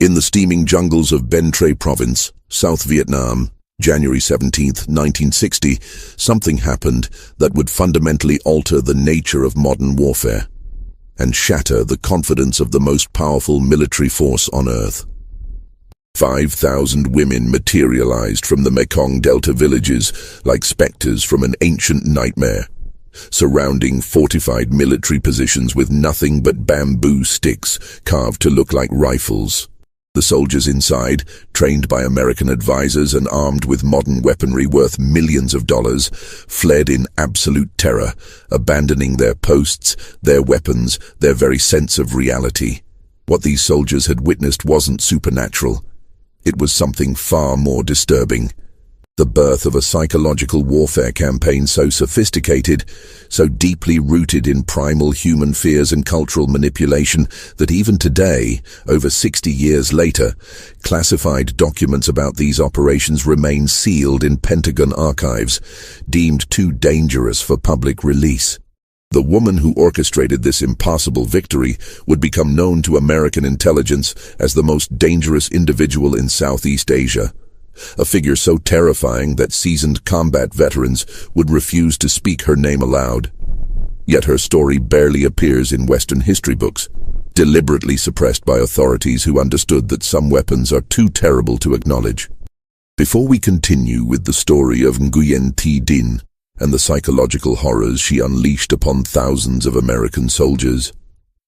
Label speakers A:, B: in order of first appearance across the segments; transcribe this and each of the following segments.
A: In the steaming jungles of Ben Tre Province, South Vietnam, January 17, 1960, something happened that would fundamentally alter the nature of modern warfare and shatter the confidence of the most powerful military force on Earth. 5,000 women materialized from the Mekong Delta villages like specters from an ancient nightmare, surrounding fortified military positions with nothing but bamboo sticks carved to look like rifles. The soldiers inside, trained by American advisors and armed with modern weaponry worth millions of dollars, fled in absolute terror, abandoning their posts, their weapons, their very sense of reality. What these soldiers had witnessed wasn't supernatural. It was something far more disturbing. The birth of a psychological warfare campaign so sophisticated, so deeply rooted in primal human fears and cultural manipulation that even today, over 60 years later, classified documents about these operations remain sealed in Pentagon archives, deemed too dangerous for public release. The woman who orchestrated this impossible victory would become known to American intelligence as the most dangerous individual in Southeast Asia. A figure so terrifying that seasoned combat veterans would refuse to speak her name aloud. Yet her story barely appears in Western history books, deliberately suppressed by authorities who understood that some weapons are too terrible to acknowledge. Before we continue with the story of Nguyen Thi Dinh and the psychological horrors she unleashed upon thousands of American soldiers,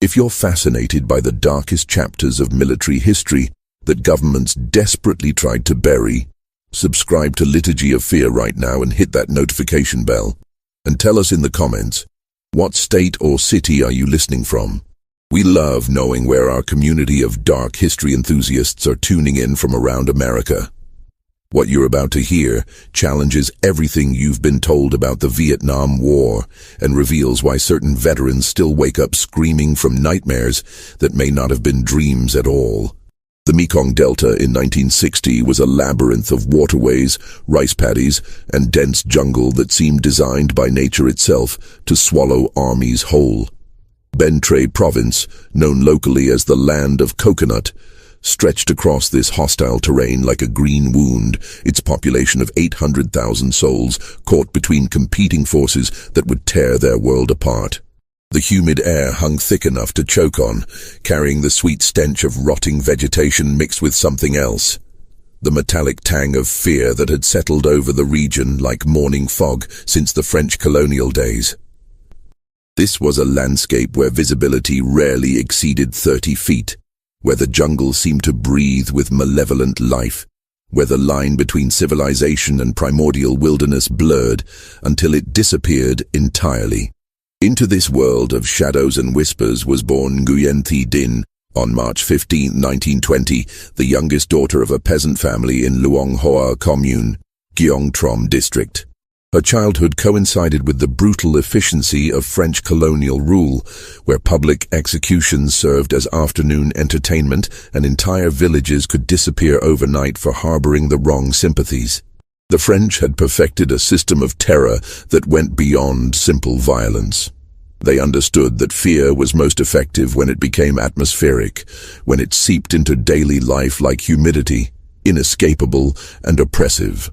A: if you're fascinated by the darkest chapters of military history that governments desperately tried to bury, subscribe to Liturgy of Fear right now and hit that notification bell. And tell us in the comments, what state or city are you listening from? We love knowing where our community of dark history enthusiasts are tuning in from around America. What you're about to hear challenges everything you've been told about the Vietnam War and reveals why certain veterans still wake up screaming from nightmares that may not have been dreams at all. The Mekong Delta in 1960 was a labyrinth of waterways, rice paddies, and dense jungle that seemed designed by nature itself to swallow armies whole. Ben Tre Province, known locally as the Land of Coconut, stretched across this hostile terrain like a green wound, its population of 800,000 souls caught between competing forces that would tear their world apart. The humid air hung thick enough to choke on, carrying the sweet stench of rotting vegetation mixed with something else. The metallic tang of fear that had settled over the region like morning fog since the French colonial days. This was a landscape where visibility rarely exceeded 30 feet, where the jungle seemed to breathe with malevolent life, where the line between civilization and primordial wilderness blurred until it disappeared entirely. Into this world of shadows and whispers was born Nguyen Thi Dinh on March 15, 1920, the youngest daughter of a peasant family in Luong Hoa Commune, Giong Trom District. Her childhood coincided with the brutal efficiency of French colonial rule, where public executions served as afternoon entertainment and entire villages could disappear overnight for harboring the wrong sympathies. The French had perfected a system of terror that went beyond simple violence. They understood that fear was most effective when it became atmospheric, when it seeped into daily life like humidity, inescapable and oppressive.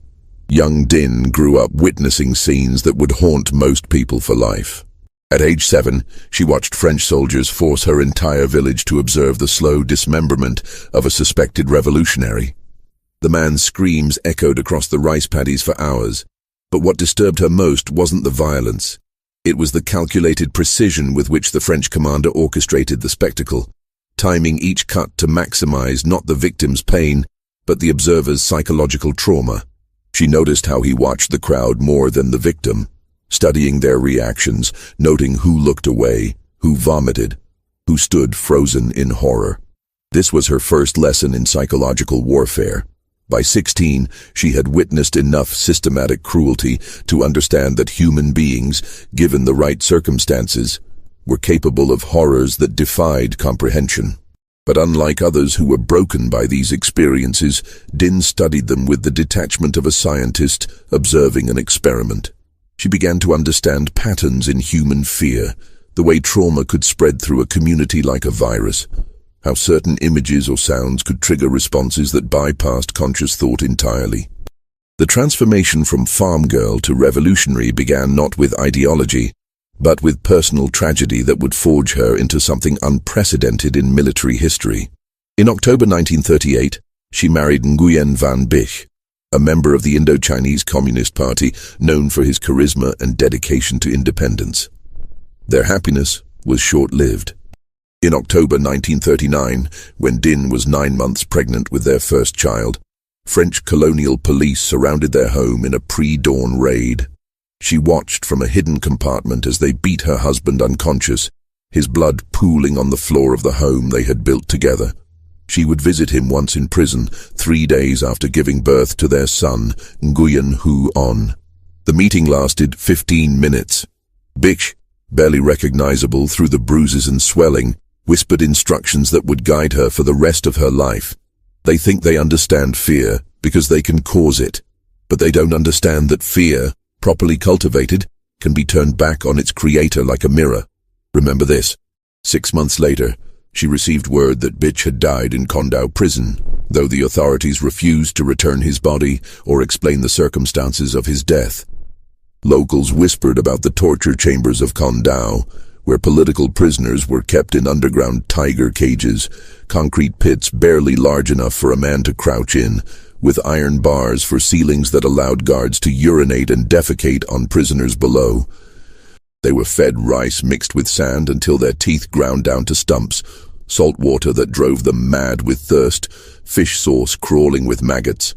A: Young Dinh grew up witnessing scenes that would haunt most people for life. At age 7, she watched French soldiers force her entire village to observe the slow dismemberment of a suspected revolutionary. The man's screams echoed across the rice paddies for hours, but what disturbed her most wasn't the violence. It was the calculated precision with which the French commander orchestrated the spectacle, timing each cut to maximize not the victim's pain, but the observer's psychological trauma. She noticed how he watched the crowd more than the victim, studying their reactions, noting who looked away, who vomited, who stood frozen in horror. This was her first lesson in psychological warfare. By 16, she had witnessed enough systematic cruelty to understand that human beings, given the right circumstances, were capable of horrors that defied comprehension. But unlike others who were broken by these experiences, Dinh studied them with the detachment of a scientist observing an experiment. She began to understand patterns in human fear, the way trauma could spread through a community like a virus. how certain images or sounds could trigger responses that bypassed conscious thought entirely. The transformation from farm girl to revolutionary began not with ideology, but with personal tragedy that would forge her into something unprecedented in military history. In October 1938, she married Nguyen Van Bich, a member of the Indo-Chinese Communist Party known for his charisma and dedication to independence. Their happiness was short-lived. In October 1939, when Dinh was 9 months pregnant with their first child, French colonial police surrounded their home in a pre-dawn raid. She watched from a hidden compartment as they beat her husband unconscious, his blood pooling on the floor of the home they had built together. She would visit him once in prison, 3 days after giving birth to their son, Nguyen Hu On. The meeting lasted 15 minutes. Bich, barely recognizable through the bruises and swelling, whispered instructions that would guide her for the rest of her life. They think they understand fear because they can cause it, but they don't understand that fear, properly cultivated, can be turned back on its creator like a mirror. Remember this. 6 months later, she received word that Bich had died in Condau prison, though the authorities refused to return his body or explain the circumstances of his death. Locals whispered about the torture chambers of Condau, where political prisoners were kept in underground tiger cages, concrete pits barely large enough for a man to crouch in, with iron bars for ceilings that allowed guards to urinate and defecate on prisoners below. They were fed rice mixed with sand until their teeth ground down to stumps, salt water that drove them mad with thirst, fish sauce crawling with maggots.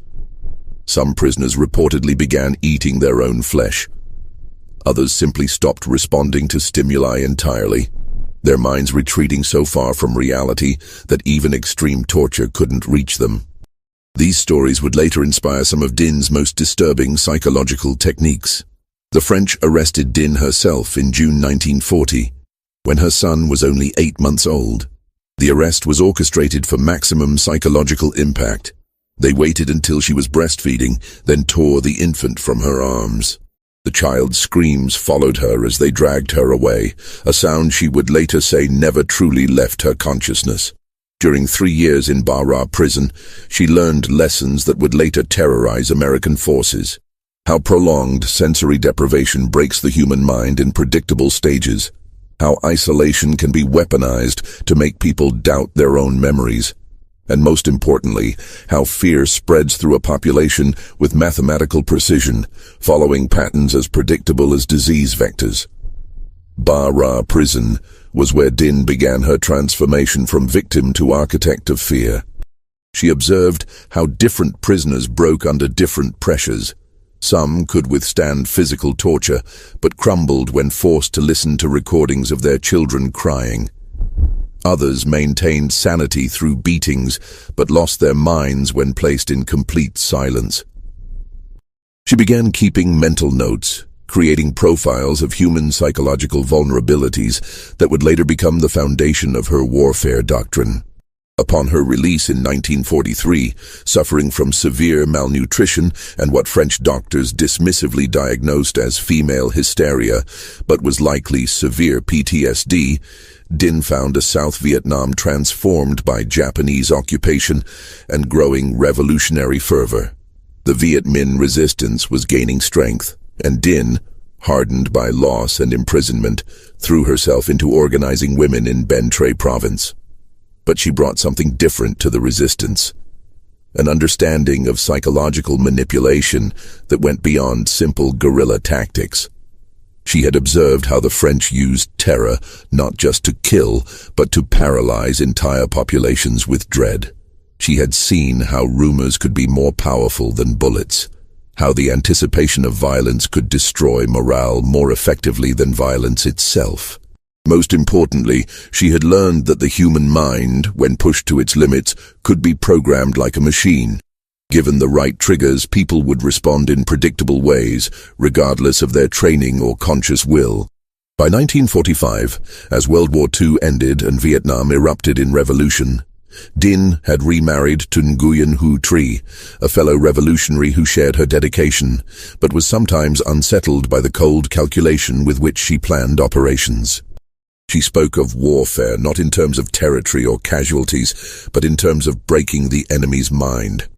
A: Some prisoners reportedly began eating their own flesh. Others simply stopped responding to stimuli entirely, their minds retreating so far from reality that even extreme torture couldn't reach them. These stories would later inspire some of Dinh's most disturbing psychological techniques. The French arrested Dinh herself in June 1940, when her son was only 8 months old. The arrest was orchestrated for maximum psychological impact. They waited until she was breastfeeding, then tore the infant from her arms. The child's screams followed her as they dragged her away, a sound she would later say never truly left her consciousness. During 3 years in Bara prison, she learned lessons that would later terrorize American forces. How prolonged sensory deprivation breaks the human mind in predictable stages. How isolation can be weaponized to make people doubt their own memories. And most importantly, how fear spreads through a population with mathematical precision, following patterns as predictable as disease vectors. Bara prison was where Dinh began her transformation from victim to architect of fear. She observed how different prisoners broke under different pressures. Some could withstand physical torture, but crumbled when forced to listen to recordings of their children crying. Others maintained sanity through beatings, but lost their minds when placed in complete silence. She began keeping mental notes, creating profiles of human psychological vulnerabilities that would later become the foundation of her warfare doctrine. Upon her release in 1943, suffering from severe malnutrition and what French doctors dismissively diagnosed as female hysteria, but was likely severe PTSD, Dinh found a South Vietnam transformed by Japanese occupation and growing revolutionary fervor. The Viet Minh resistance was gaining strength, and Dinh, hardened by loss and imprisonment, threw herself into organizing women in Bến Tre province. But she brought something different to the resistance, an understanding of psychological manipulation that went beyond simple guerrilla tactics. She had observed how the French used terror not just to kill, but to paralyze entire populations with dread. She had seen how rumors could be more powerful than bullets, how the anticipation of violence could destroy morale more effectively than violence itself. Most importantly, she had learned that the human mind, when pushed to its limits, could be programmed like a machine. Given the right triggers, people would respond in predictable ways, regardless of their training or conscious will. By 1945, as World War II ended and Vietnam erupted in revolution, Dinh had remarried to Nguyen Hu Tri, a fellow revolutionary who shared her dedication, but was sometimes unsettled by the cold calculation with which she planned operations. She spoke of warfare not in terms of territory or casualties, but in terms of breaking the enemy's mind,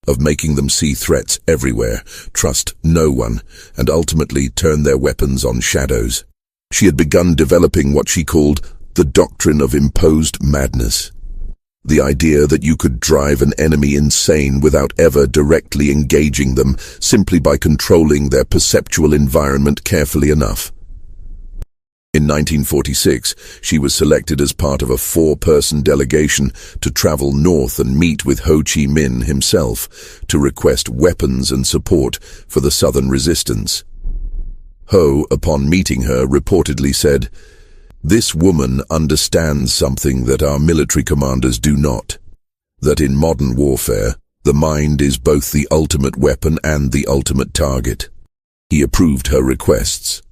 A: of making them see threats everywhere, trust no one, and ultimately turn their weapons on shadows. She had begun developing what she called the doctrine of imposed madness. The idea that you could drive an enemy insane without ever directly engaging them, simply by controlling their perceptual environment carefully enough. In 1946, she was selected as part of a 4-person delegation to travel north and meet with Ho Chi Minh himself to request weapons and support for the Southern resistance. Ho, upon meeting her, reportedly said, "This woman understands something that our military commanders do not, that in modern warfare, the mind is both the ultimate weapon and the ultimate target." He approved her requests.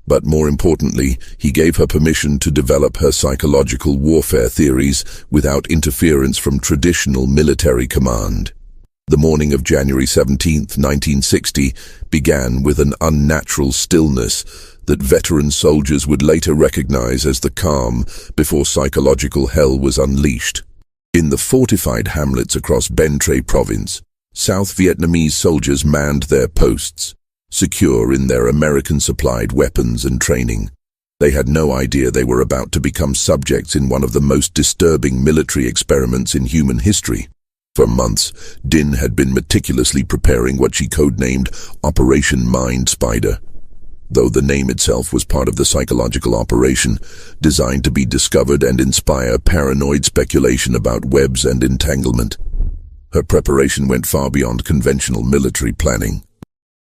A: But more importantly, he gave her permission to develop her psychological warfare theories without interference from traditional military command. The morning of January 17, 1960, began with an unnatural stillness that veteran soldiers would later recognize as the calm before psychological hell was unleashed. In the fortified hamlets across Ben Tre province, South Vietnamese soldiers manned their posts, secure in their American-supplied weapons and training. They had no idea they were about to become subjects in one of the most disturbing military experiments in human history. For months, Din had been meticulously preparing what she codenamed Operation Mind Spider, though the name itself was part of the psychological operation, designed to be discovered and inspire paranoid speculation about webs and entanglement. Her preparation went far beyond conventional military planning.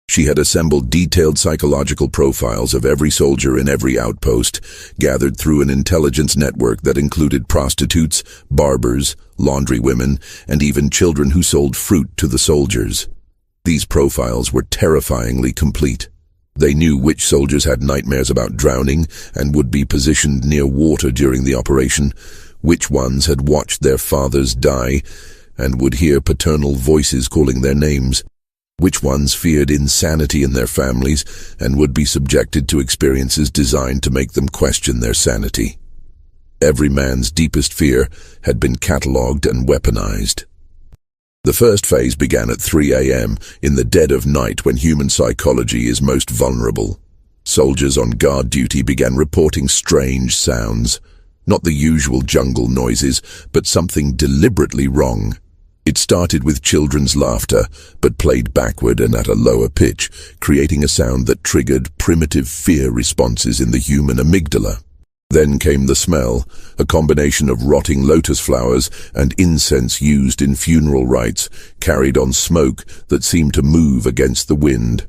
A: She had assembled detailed psychological profiles of every soldier in every outpost, gathered through an intelligence network that included prostitutes, barbers, laundry women, and even children who sold fruit to the soldiers. These profiles were terrifyingly complete. They knew which soldiers had nightmares about drowning and would be positioned near water during the operation, which ones had watched their fathers die and would hear paternal voices calling their names, which ones feared insanity in their families and would be subjected to experiences designed to make them question their sanity. Every man's deepest fear had been catalogued and weaponized. The first phase began at 3 a.m. in the dead of night when human psychology is most vulnerable. Soldiers on guard duty began reporting strange sounds, not the usual jungle noises, but something deliberately wrong. It started with children's laughter, but played backward and at a lower pitch, creating a sound that triggered primitive fear responses in the human amygdala. Then came the smell, a combination of rotting lotus flowers and incense used in funeral rites, carried on smoke that seemed to move against the wind.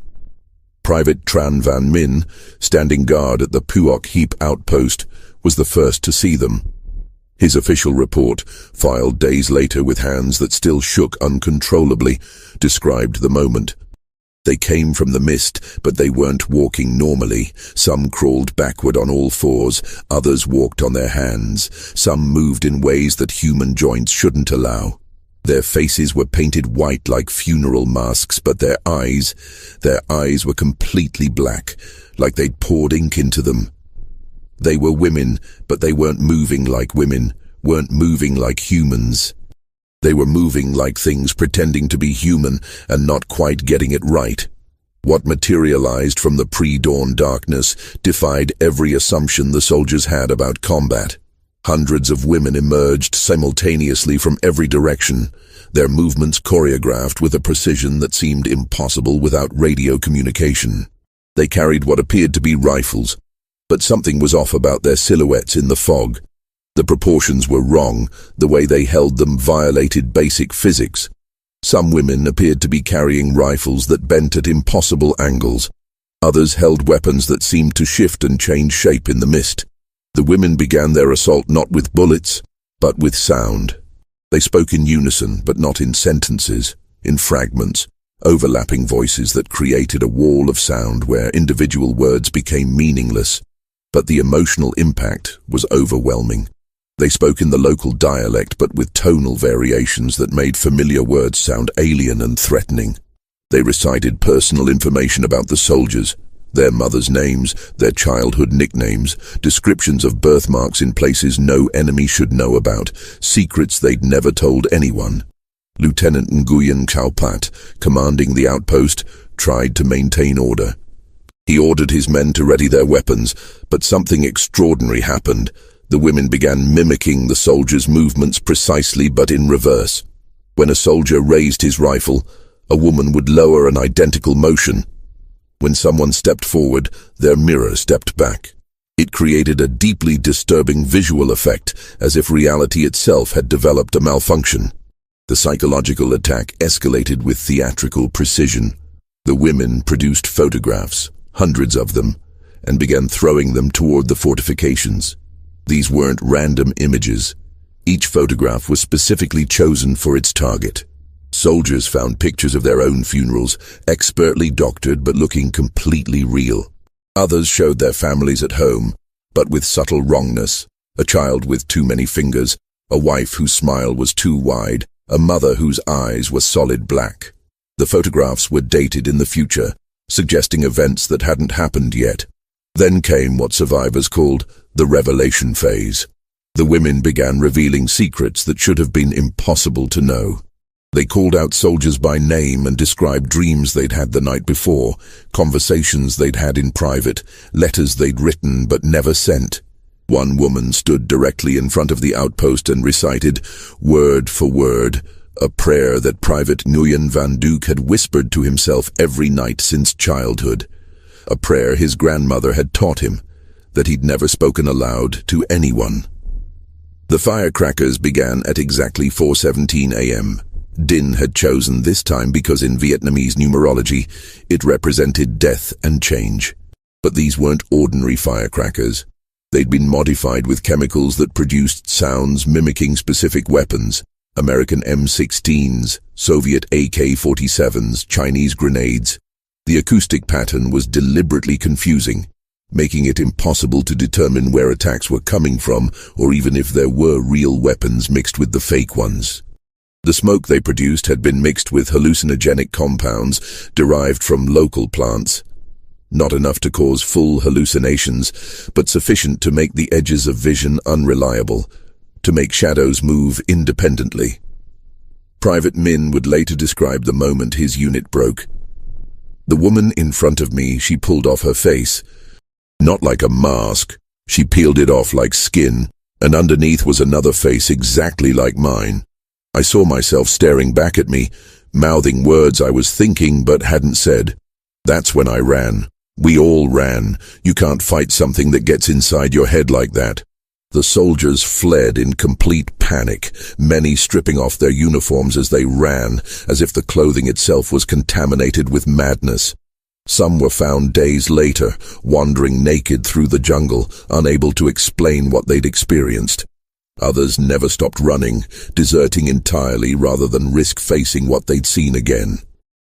A: Private Tran Van Min, standing guard at the Puok Heap outpost, was the first to see them. His official report, filed days later with hands that still shook uncontrollably, described the moment. They came from the mist, but they weren't walking normally. Some crawled backward on all fours, others walked on their hands. Some moved in ways that human joints shouldn't allow. Their faces were painted white like funeral masks, but their eyes were completely black, like they'd poured ink into them. They were women, but they weren't moving like women, weren't moving like humans. They were moving like things pretending to be human and not quite getting it right. What materialized from the pre-dawn darkness defied every assumption the soldiers had about combat. Hundreds of women emerged simultaneously from every direction, their movements choreographed with a precision that seemed impossible without radio communication. They carried what appeared to be rifles, but something was off about their silhouettes in the fog. The proportions were wrong, the way they held them violated basic physics. Some women appeared to be carrying rifles that bent at impossible angles. Others held weapons that seemed to shift and change shape in the mist. The women began their assault not with bullets, but with sound. They spoke in unison, but not in sentences, in fragments, overlapping voices that created a wall of sound where individual words became meaningless. But the emotional impact was overwhelming. They spoke in the local dialect, but with tonal variations that made familiar words sound alien and threatening. They recited personal information about the soldiers, Their mothers' names, their childhood nicknames, descriptions of birthmarks in places no enemy should know about, secrets they'd never told anyone. Lieutenant Nguyen Chaupat, commanding the outpost, tried to maintain order. He ordered his men to ready their weapons, but something extraordinary happened. The women began mimicking the soldiers' movements precisely but in reverse. When a soldier raised his rifle, a woman would lower an identical motion. When someone stepped forward, their mirror stepped back. It created a deeply disturbing visual effect, as if reality itself had developed a malfunction. The psychological attack escalated with theatrical precision. The women produced photographs, hundreds of them, and began throwing them toward the fortifications. These weren't random images. Each photograph was specifically chosen for its target. Soldiers found pictures of their own funerals, expertly doctored but looking completely real. Others showed their families at home, but with subtle wrongness. A child with too many fingers, a wife whose smile was too wide, a mother whose eyes were solid black. The photographs were dated in the future, suggesting events that hadn't happened yet. Then came what survivors called the revelation phase. The women began revealing secrets that should have been impossible to know. They called out soldiers by name and described dreams they'd had the night before, conversations they'd had in private, letters they'd written but never sent. One woman stood directly in front of the outpost and recited, word for word, a prayer that Private Nguyen Van Duke had whispered to himself every night since childhood. A prayer his grandmother had taught him, that he'd never spoken aloud to anyone. The firecrackers began at exactly 4:17 a.m. Din had chosen this time because in Vietnamese numerology, it represented death and change. But these weren't ordinary firecrackers. They'd been modified with chemicals that produced sounds mimicking specific weapons: American M16s, Soviet AK-47s, Chinese grenades. The acoustic pattern was deliberately confusing, making it impossible to determine where attacks were coming from or even if there were real weapons mixed with the fake ones. The smoke they produced had been mixed with hallucinogenic compounds derived from local plants. Not enough to cause full hallucinations, but sufficient to make the edges of vision unreliable, to make shadows move independently. Private Min would later describe the moment his unit broke. The woman in front of me, she pulled off her face. Not like a mask, she peeled it off like skin, and underneath was another face exactly like mine. I saw myself staring back at me, mouthing words I was thinking but hadn't said. That's when I ran. We all ran. You can't fight something that gets inside your head like that. The soldiers fled in complete panic, many stripping off their uniforms as they ran, as if the clothing itself was contaminated with madness. Some were found days later, wandering naked through the jungle, unable to explain what they'd experienced. Others never stopped running, deserting entirely rather than risk facing what they'd seen again.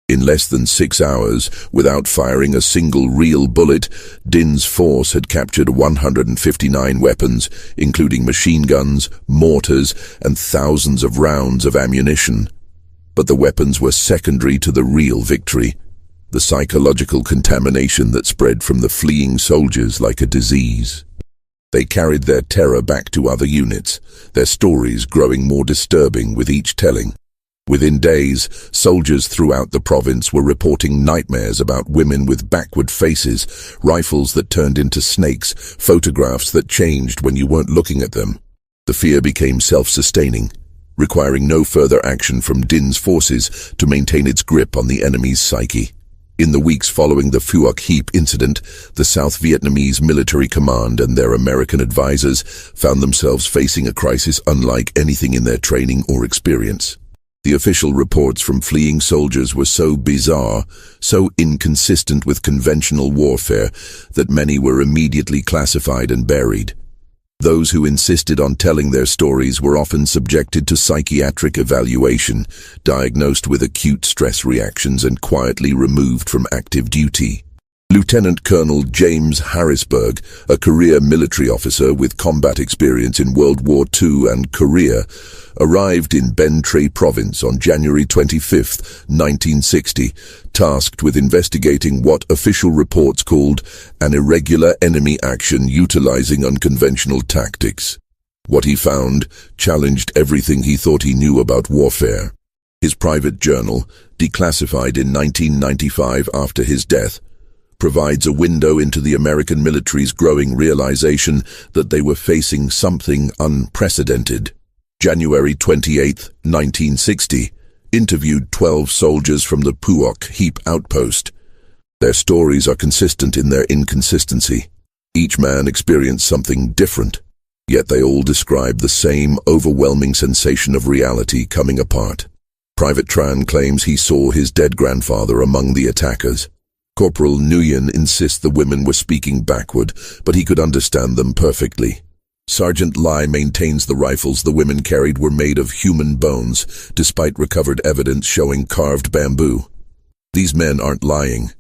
A: In less than 6 hours, without firing a single real bullet, Din's force had captured 159 weapons, including machine guns, mortars, and thousands of rounds of ammunition. But the weapons were secondary to the real victory, the psychological contamination that spread from the fleeing soldiers like a disease. They carried their terror back to other units, their stories growing more disturbing with each telling. Within days, soldiers throughout the province were reporting nightmares about women with backward faces, rifles that turned into snakes, photographs that changed when you weren't looking at them. The fear became self-sustaining, requiring no further action from Din's forces to maintain its grip on the enemy's psyche. In the weeks following the Phuoc Heap incident, the South Vietnamese military command and their American advisors found themselves facing a crisis unlike anything in their training or experience. The official reports from fleeing soldiers were so bizarre, so inconsistent with conventional warfare, that many were immediately classified and buried. Those who insisted on telling their stories were often subjected to psychiatric evaluation, diagnosed with acute stress reactions and quietly removed from active duty. Lieutenant Colonel James Harrisburg, a career military officer with combat experience in World War II and Korea, arrived in Bentray Province on January 25, 1960, tasked with investigating what official reports called an irregular enemy action utilizing unconventional tactics. What he found challenged everything he thought he knew about warfare. His private journal, declassified in 1995 after his death, provides a window into the American military's growing realization that they were facing something unprecedented. January 28, 1960, interviewed 12 soldiers from the Puok Heap outpost. Their stories are consistent in their inconsistency. Each man experienced something different, yet they all describe the same overwhelming sensation of reality coming apart. Private Tran claims he saw his dead grandfather among the attackers. Corporal Nguyen insists the women were speaking backward, but he could understand them perfectly. Sergeant Lai maintains the rifles the women carried were made of human bones, despite recovered evidence showing carved bamboo. These men aren't lying.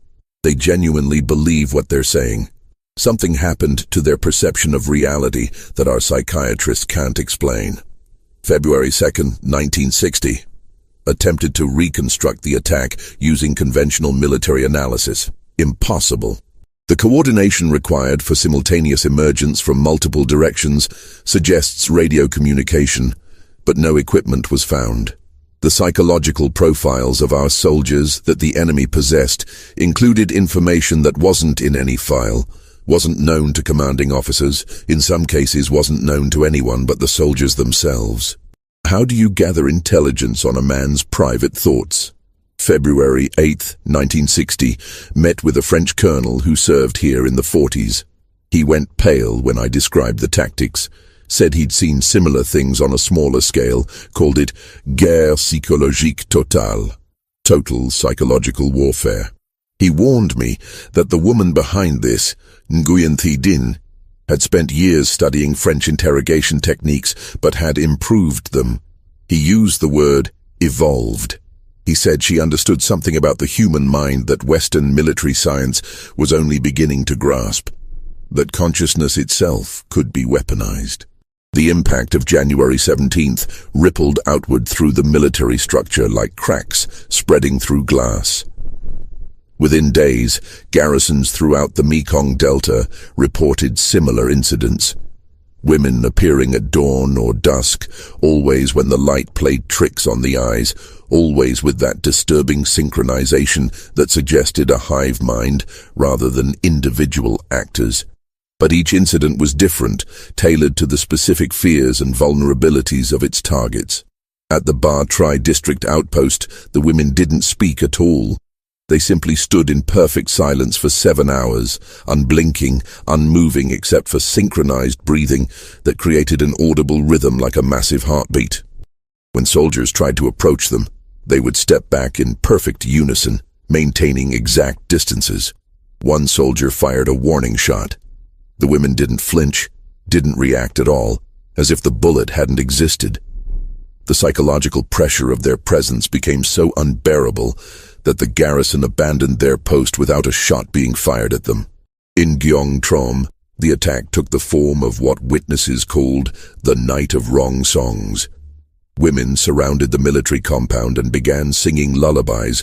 A: They genuinely believe what they're saying. Something happened to their perception of reality that our psychiatrists can't explain. February 2, 1960. Attempted to reconstruct the attack using conventional military analysis. Impossible. The coordination required for simultaneous emergence from multiple directions suggests radio communication, but no equipment was found. The psychological profiles of our soldiers that the enemy possessed included information that wasn't in any file, wasn't known to commanding officers, in some cases wasn't known to anyone but the soldiers themselves. How do you gather intelligence on a man's private thoughts? February 8, 1960, met with a French colonel who served here in the 40s. He went pale when I described the tactics, said he'd seen similar things on a smaller scale, called it guerre psychologique totale, total psychological warfare. He warned me that the woman behind this, Nguyen Thi Dinh, had spent years studying French interrogation techniques but had improved them. He used the word evolved. He said she understood something about the human mind that Western military science was only beginning to grasp, that consciousness itself could be weaponized. The impact of January 17th rippled outward through the military structure like cracks spreading through glass. Within days, garrisons throughout the Mekong Delta reported similar incidents. Women appearing at dawn or dusk, always when the light played tricks on the eyes, always with that disturbing synchronization that suggested a hive mind rather than individual actors. But each incident was different, tailored to the specific fears and vulnerabilities of its targets. At the Ba Tri district outpost, the women didn't speak at all. They simply stood in perfect silence for 7 hours, unblinking, unmoving except for synchronized breathing that created an audible rhythm like a massive heartbeat. When soldiers tried to approach them, they would step back in perfect unison, maintaining exact distances. One soldier fired a warning shot. The women didn't flinch, didn't react at all, as if the bullet hadn't existed. The psychological pressure of their presence became so unbearable that the garrison abandoned their post without a shot being fired at them. In Gyeong Trom, the attack took the form of what witnesses called the Night of Wrong Songs. Women surrounded the military compound and began singing lullabies,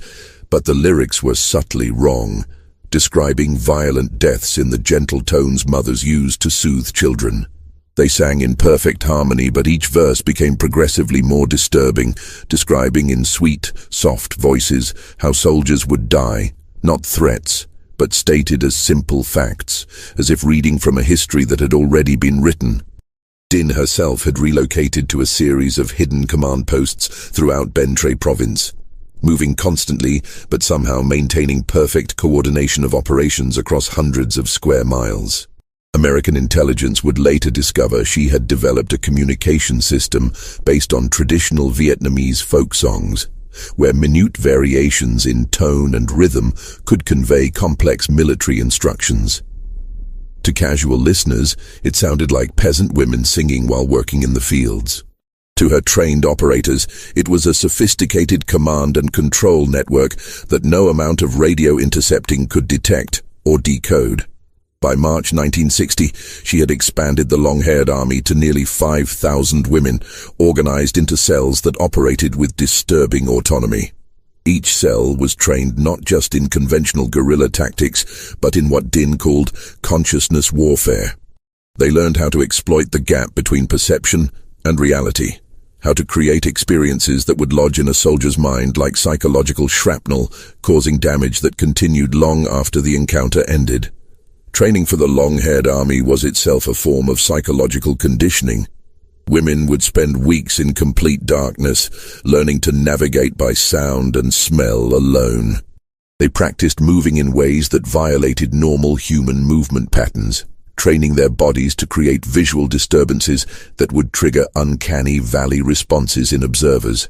A: but the lyrics were subtly wrong, describing violent deaths in the gentle tones mothers used to soothe children. They sang in perfect harmony, but each verse became progressively more disturbing, describing in sweet, soft voices how soldiers would die, not threats, but stated as simple facts, as if reading from a history that had already been written. Dinh herself had relocated to a series of hidden command posts throughout Bentray Province, moving constantly but somehow maintaining perfect coordination of operations across hundreds of square miles. American intelligence would later discover she had developed a communication system based on traditional Vietnamese folk songs, where minute variations in tone and rhythm could convey complex military instructions. To casual listeners, it sounded like peasant women singing while working in the fields. To her trained operators, it was a sophisticated command and control network that no amount of radio intercepting could detect. or decode. By March 1960, she had expanded the long-haired army to nearly 5,000 women, organized into cells that operated with disturbing autonomy. Each cell was trained not just in conventional guerrilla tactics, but in what Din called consciousness warfare. They learned how to exploit the gap between perception and reality, how to create experiences that would lodge in a soldier's mind like psychological shrapnel, causing damage that continued long after the encounter ended. Training for the long-haired army was itself a form of psychological conditioning. Women would spend weeks in complete darkness, learning to navigate by sound and smell alone. They practiced moving in ways that violated normal human movement patterns, training their bodies to create visual disturbances that would trigger uncanny valley responses in observers.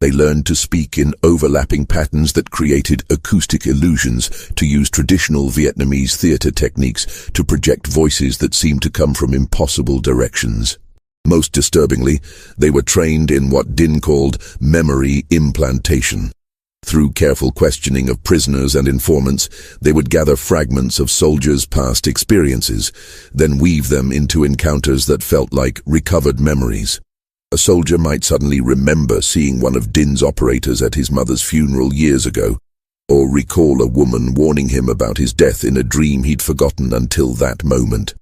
A: They learned to speak in overlapping patterns that created acoustic illusions, to use traditional Vietnamese theater techniques to project voices that seemed to come from impossible directions. Most disturbingly, they were trained in what Din called memory implantation. Through careful questioning of prisoners and informants, they would gather fragments of soldiers' past experiences, then weave them into encounters that felt like recovered memories. A soldier might suddenly remember seeing one of Din's operators at his mother's funeral years ago, or recall a woman warning him about his death in a dream he'd forgotten until that moment.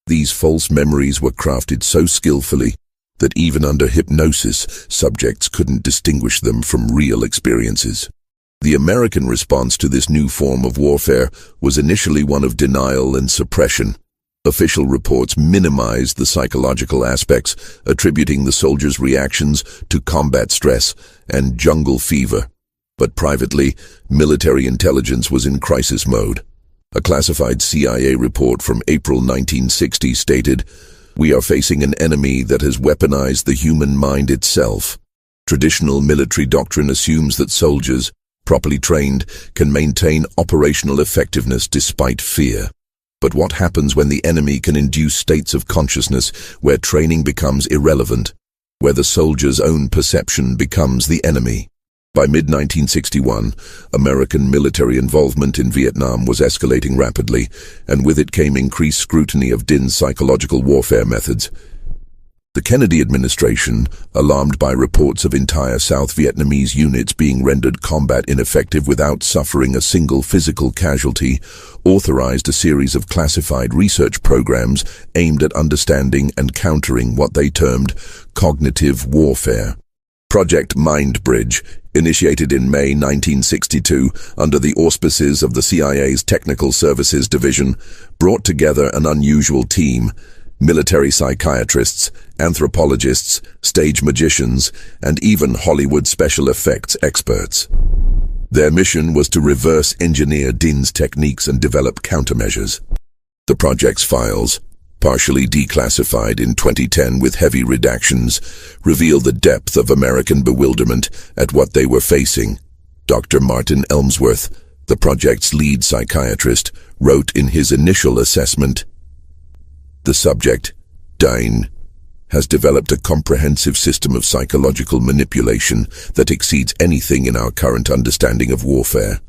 A: These false memories were crafted so skillfully that even under hypnosis, subjects couldn't distinguish them from real experiences. The American response to this new form of warfare was initially one of denial and suppression. Official reports minimized the psychological aspects, attributing the soldiers' reactions to combat stress and jungle fever. But privately, military intelligence was in crisis mode. A classified CIA report from April 1960 stated, "We are facing an enemy that has weaponized the human mind itself." Traditional military doctrine assumes that soldiers, properly trained, can maintain operational effectiveness despite fear. But what happens when the enemy can induce states of consciousness where training becomes irrelevant, where the soldier's own perception becomes the enemy? By mid-1961, American military involvement in Vietnam was escalating rapidly, and with it came increased scrutiny of Din's psychological warfare methods. The Kennedy administration, alarmed by reports of entire South Vietnamese units being rendered combat ineffective without suffering a single physical casualty, authorized a series of classified research programs aimed at understanding and countering what they termed cognitive warfare. Project Mindbridge, initiated in May 1962 under the auspices of the CIA's Technical Services Division, brought together an unusual team: military psychiatrists, anthropologists, stage magicians, and even Hollywood special effects experts. Their mission was to reverse engineer Din's techniques and develop countermeasures. The project's files, partially declassified in 2010 with heavy redactions, reveal the depth of American bewilderment at what they were facing. Dr. Martin Elmsworth, the project's lead psychiatrist, wrote in his initial assessment, "The subject, Dine, has developed a comprehensive system of psychological manipulation that exceeds anything in our current understanding of warfare.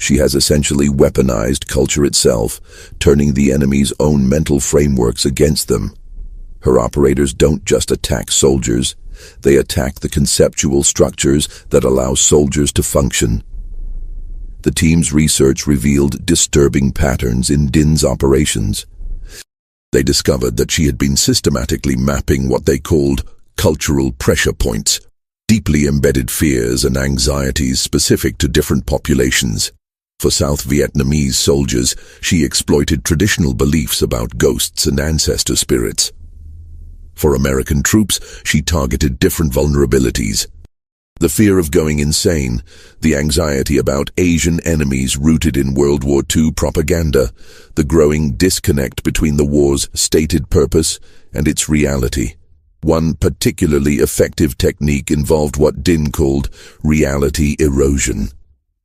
A: She has essentially weaponized culture itself, turning the enemy's own mental frameworks against them. Her operators don't just attack soldiers, they attack the conceptual structures that allow soldiers to function." The team's research revealed disturbing patterns in Din's operations. They discovered that she had been systematically mapping what they called cultural pressure points, deeply embedded fears and anxieties specific to different populations. For South Vietnamese soldiers, she exploited traditional beliefs about ghosts and ancestor spirits. For American troops, she targeted different vulnerabilities: the fear of going insane, the anxiety about Asian enemies rooted in World War II propaganda, the growing disconnect between the war's stated purpose and its reality. One particularly effective technique involved what Din called reality erosion.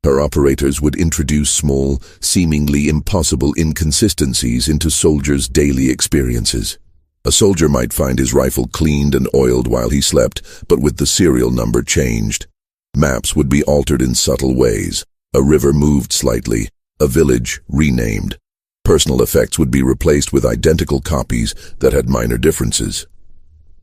A: Her operators would introduce small, seemingly impossible inconsistencies into soldiers' daily experiences. A soldier might find his rifle cleaned and oiled while he slept, but with the serial number changed. Maps would be altered in subtle ways. A river moved slightly, A village renamed. Personal effects would be replaced with identical copies that had minor differences.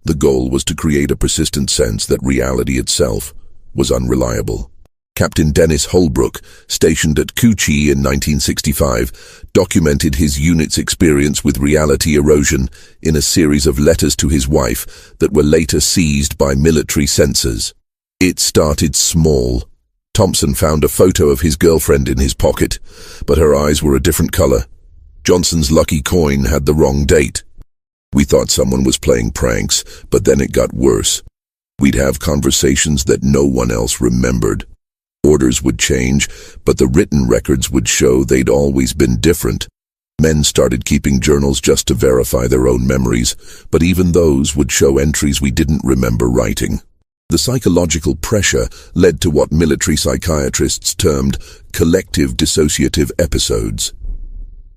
A: The goal was to create a persistent sense that reality itself was unreliable. Captain Dennis Holbrook, stationed at Kuchi in 1965, documented his unit's experience with reality erosion in a series of letters to his wife that were later seized by military censors. It started small. Thompson found a photo of his girlfriend in his pocket, but her eyes were a different color. Johnson's lucky coin had the wrong date. We thought someone was playing pranks, but then it got worse. We'd have conversations that no one else remembered. Orders would change, but the written records would show they'd always been different. Men started keeping journals just to verify their own memories, but even those would show entries we didn't remember writing. The psychological pressure led to what military psychiatrists termed collective dissociative episodes.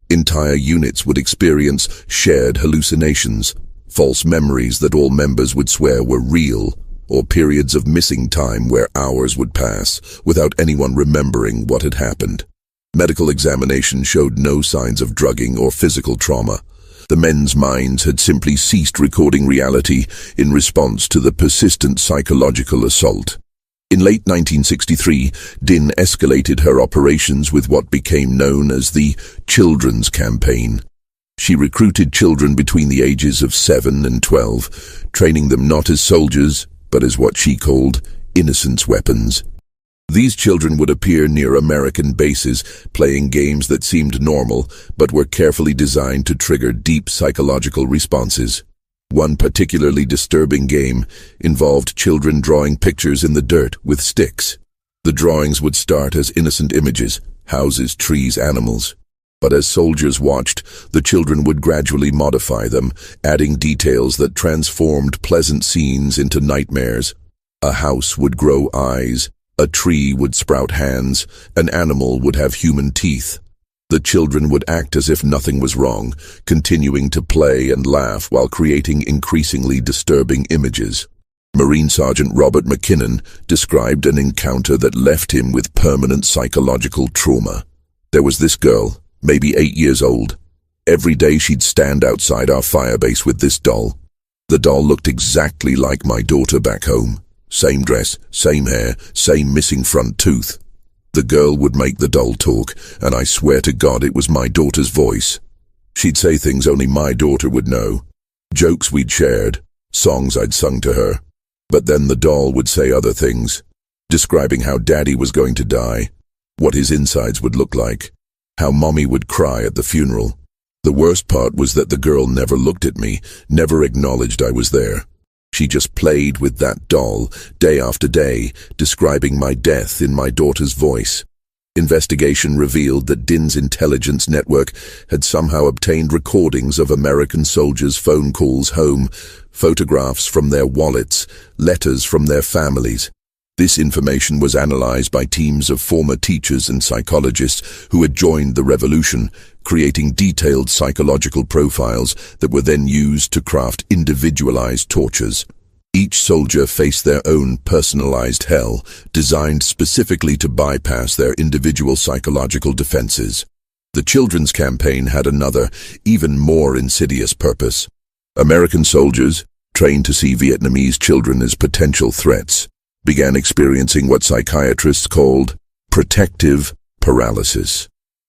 A: Entire units would experience shared hallucinations, false memories that all members would swear were real, or periods of missing time where hours would pass without anyone remembering what had happened. Medical examination showed no signs of drugging or physical trauma. The men's minds had simply ceased recording reality in response to the persistent psychological assault. In late 1963, Din escalated her operations with what became known as the Children's Campaign. She recruited children between the ages of 7 and 12, training them not as soldiers, but as what she called innocence weapons. These children would appear near American bases, playing games that seemed normal, but were carefully designed to trigger deep psychological responses. One particularly disturbing game involved children drawing pictures in the dirt with sticks. The drawings would start as innocent images, houses, trees, animals. But as soldiers watched, the children would gradually modify them, adding details that transformed pleasant scenes into nightmares. A house would grow eyes, a tree would sprout hands, an animal would have human teeth. The children would act as if nothing was wrong, continuing to play and laugh while creating increasingly disturbing images. Marine Sergeant Robert McKinnon described an encounter that left him with permanent psychological trauma. There was this girl, maybe 8 years old. Every day she'd stand outside our firebase with this doll. The doll looked exactly like my daughter back home. Same dress, same hair, same missing front tooth. The girl would make the doll talk, and I swear to God it was my daughter's voice. She'd say things only my daughter would know. Jokes we'd shared, songs I'd sung to her. But then the doll would say other things, describing how Daddy was going to die, what his insides would look like, how Mommy would cry at the funeral. The worst part was that the girl never looked at me, never acknowledged I was there. She just played with that doll, day after day, describing my death in my daughter's voice. Investigation revealed that Din's intelligence network had somehow obtained recordings of American soldiers' phone calls home, photographs from their wallets, letters from their families. This information was analyzed by teams of former teachers and psychologists who had joined the revolution, creating detailed psychological profiles that were then used to craft individualized tortures. Each soldier faced their own personalized hell, designed specifically to bypass their individual psychological defenses. The Children's Campaign had another, even more insidious purpose. American soldiers, trained to see Vietnamese children as potential threats, began experiencing what psychiatrists called protective paralysis.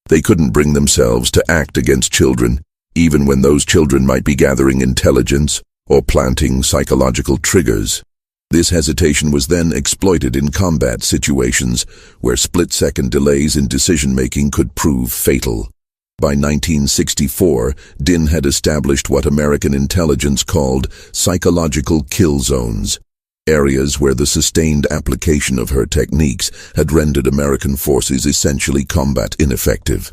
A: They couldn't bring themselves to act against children, even when those children might be gathering intelligence or planting psychological triggers. This hesitation was then exploited in combat situations where split-second delays in decision-making could prove fatal. By 1964, Din had established what American intelligence called psychological kill zones, areas where the sustained application of her techniques had rendered American forces essentially combat ineffective.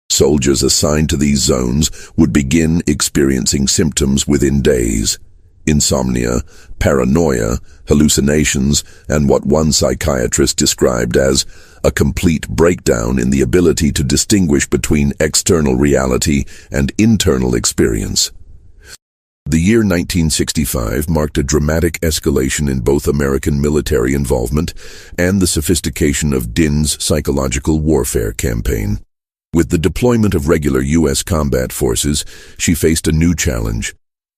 A: Soldiers assigned to these zones would begin experiencing symptoms within days: insomnia, paranoia, hallucinations, and what one psychiatrist described as a complete breakdown in the ability to distinguish between external reality and internal experience. The year 1965 marked a dramatic escalation in both American military involvement and the sophistication of Din's psychological warfare campaign. With the deployment of regular U.S. combat forces, she faced a new challenge.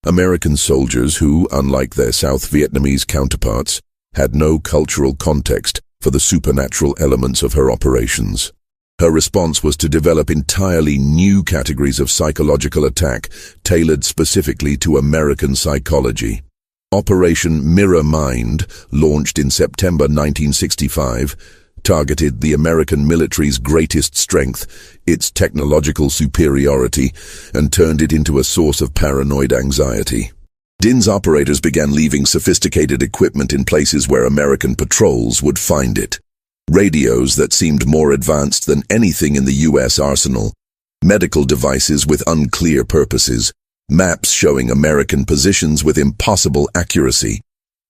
A: American soldiers who, unlike their South Vietnamese counterparts, had no cultural context for the supernatural elements of her operations. Her response was to develop entirely new categories of psychological attack tailored specifically to American psychology. Operation Mirror Mind, launched in September 1965, targeted the American military's greatest strength, its technological superiority, and turned it into a source of paranoid anxiety. Din's operators began leaving sophisticated equipment in places where American patrols would find it. Radios that seemed more advanced than anything in the U.S. arsenal, medical devices with unclear purposes, maps showing American positions with impossible accuracy.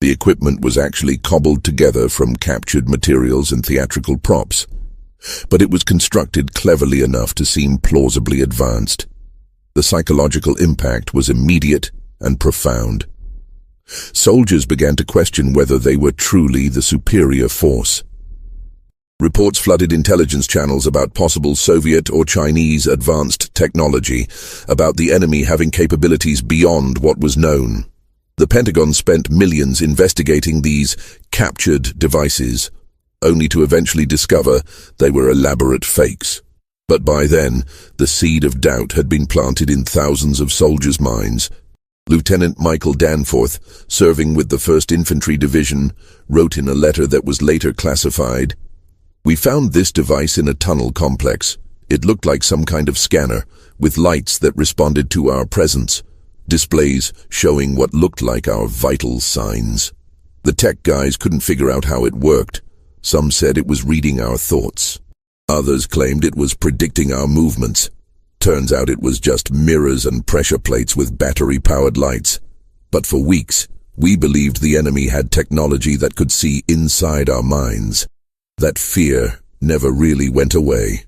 A: The equipment was actually cobbled together from captured materials and theatrical props, but it was constructed cleverly enough to seem plausibly advanced. The psychological impact was immediate and profound. Soldiers began to question whether they were truly the superior force. Reports flooded intelligence channels about possible Soviet or Chinese advanced technology, about the enemy having capabilities beyond what was known. The Pentagon spent millions investigating these captured devices, only to eventually discover they were elaborate fakes. But by then, the seed of doubt had been planted in thousands of soldiers' minds. Lieutenant Michael Danforth, serving with the 1st Infantry Division, wrote in a letter that was later classified, "We found this device in a tunnel complex. It looked like some kind of scanner, with lights that responded to our presence. Displays showing what looked like our vital signs. The tech guys couldn't figure out how it worked. Some said it was reading our thoughts. Others claimed it was predicting our movements. Turns out it was just mirrors and pressure plates with battery-powered lights. But for weeks, we believed the enemy had technology that could see inside our minds. That fear never really went away."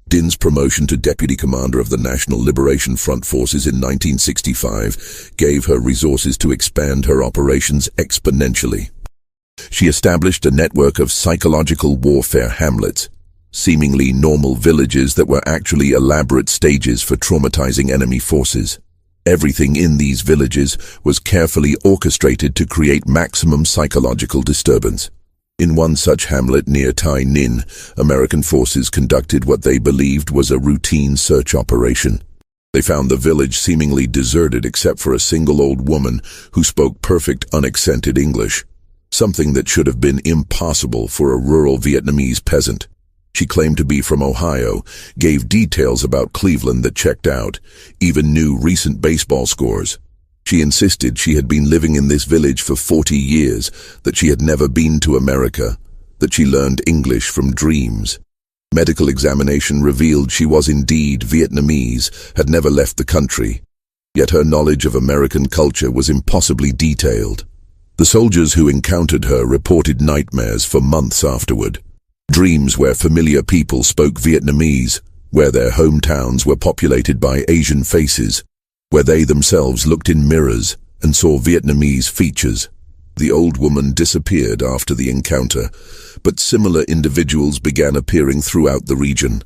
A: Din's promotion to Deputy Commander of the National Liberation Front Forces in 1965 gave her resources to expand her operations exponentially. She established a network of psychological warfare hamlets, seemingly normal villages that were actually elaborate stages for traumatizing enemy forces. Everything in these villages was carefully orchestrated to create maximum psychological disturbance. In one such hamlet near Tai Ninh, American forces conducted what they believed was a routine search operation. They found the village seemingly deserted except for a single old woman who spoke perfect unaccented English, something that should have been impossible for a rural Vietnamese peasant. She claimed to be from Ohio, gave details about Cleveland that checked out, even knew recent baseball scores. She insisted she had been living in this village for 40 years, that she had never been to America, that she learned English from dreams. Medical examination revealed she was indeed Vietnamese, had never left the country. Yet her knowledge of American culture was impossibly detailed. The soldiers who encountered her reported nightmares for months afterward. Dreams where familiar people spoke Vietnamese, where their hometowns were populated by Asian faces, where they themselves looked in mirrors and saw Vietnamese features. The old woman disappeared after the encounter, but similar individuals began appearing throughout the region.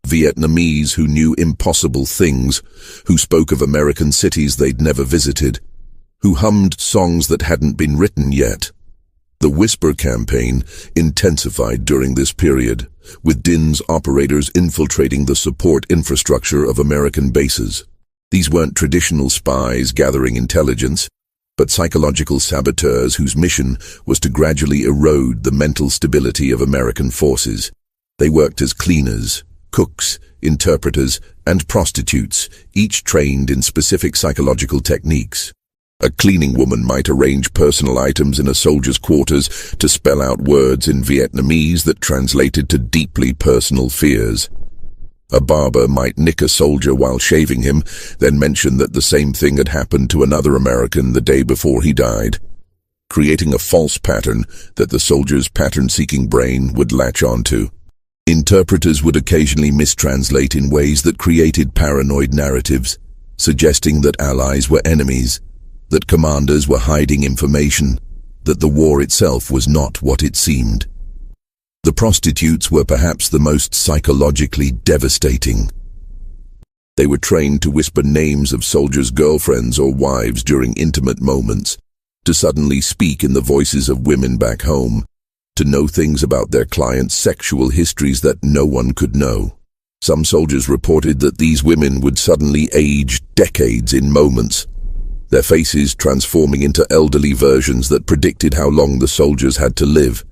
A: Vietnamese who knew impossible things, who spoke of American cities they'd never visited, who hummed songs that hadn't been written yet. The Whisper campaign intensified during this period, with Din's operators infiltrating the support infrastructure of American bases. These weren't traditional spies gathering intelligence, but psychological saboteurs whose mission was to gradually erode the mental stability of American forces. They worked as cleaners, cooks, interpreters, and prostitutes, each trained in specific psychological techniques. A cleaning woman might arrange personal items in a soldier's quarters to spell out words in Vietnamese that translated to deeply personal fears. A barber might nick a soldier while shaving him, then mention that the same thing had happened to another American the day before he died, creating a false pattern that the soldier's pattern-seeking brain would latch onto. Interpreters would occasionally mistranslate in ways that created paranoid narratives, suggesting that allies were enemies, that commanders were hiding information, that the war itself was not what it seemed. The prostitutes were perhaps the most psychologically devastating. They were trained to whisper names of soldiers' girlfriends or wives during intimate moments, to suddenly speak in the voices of women back home, to know things about their clients' sexual histories that no one could know. Some soldiers reported that these women would suddenly age decades in moments, their faces transforming into elderly versions that predicted how long the soldiers had to live.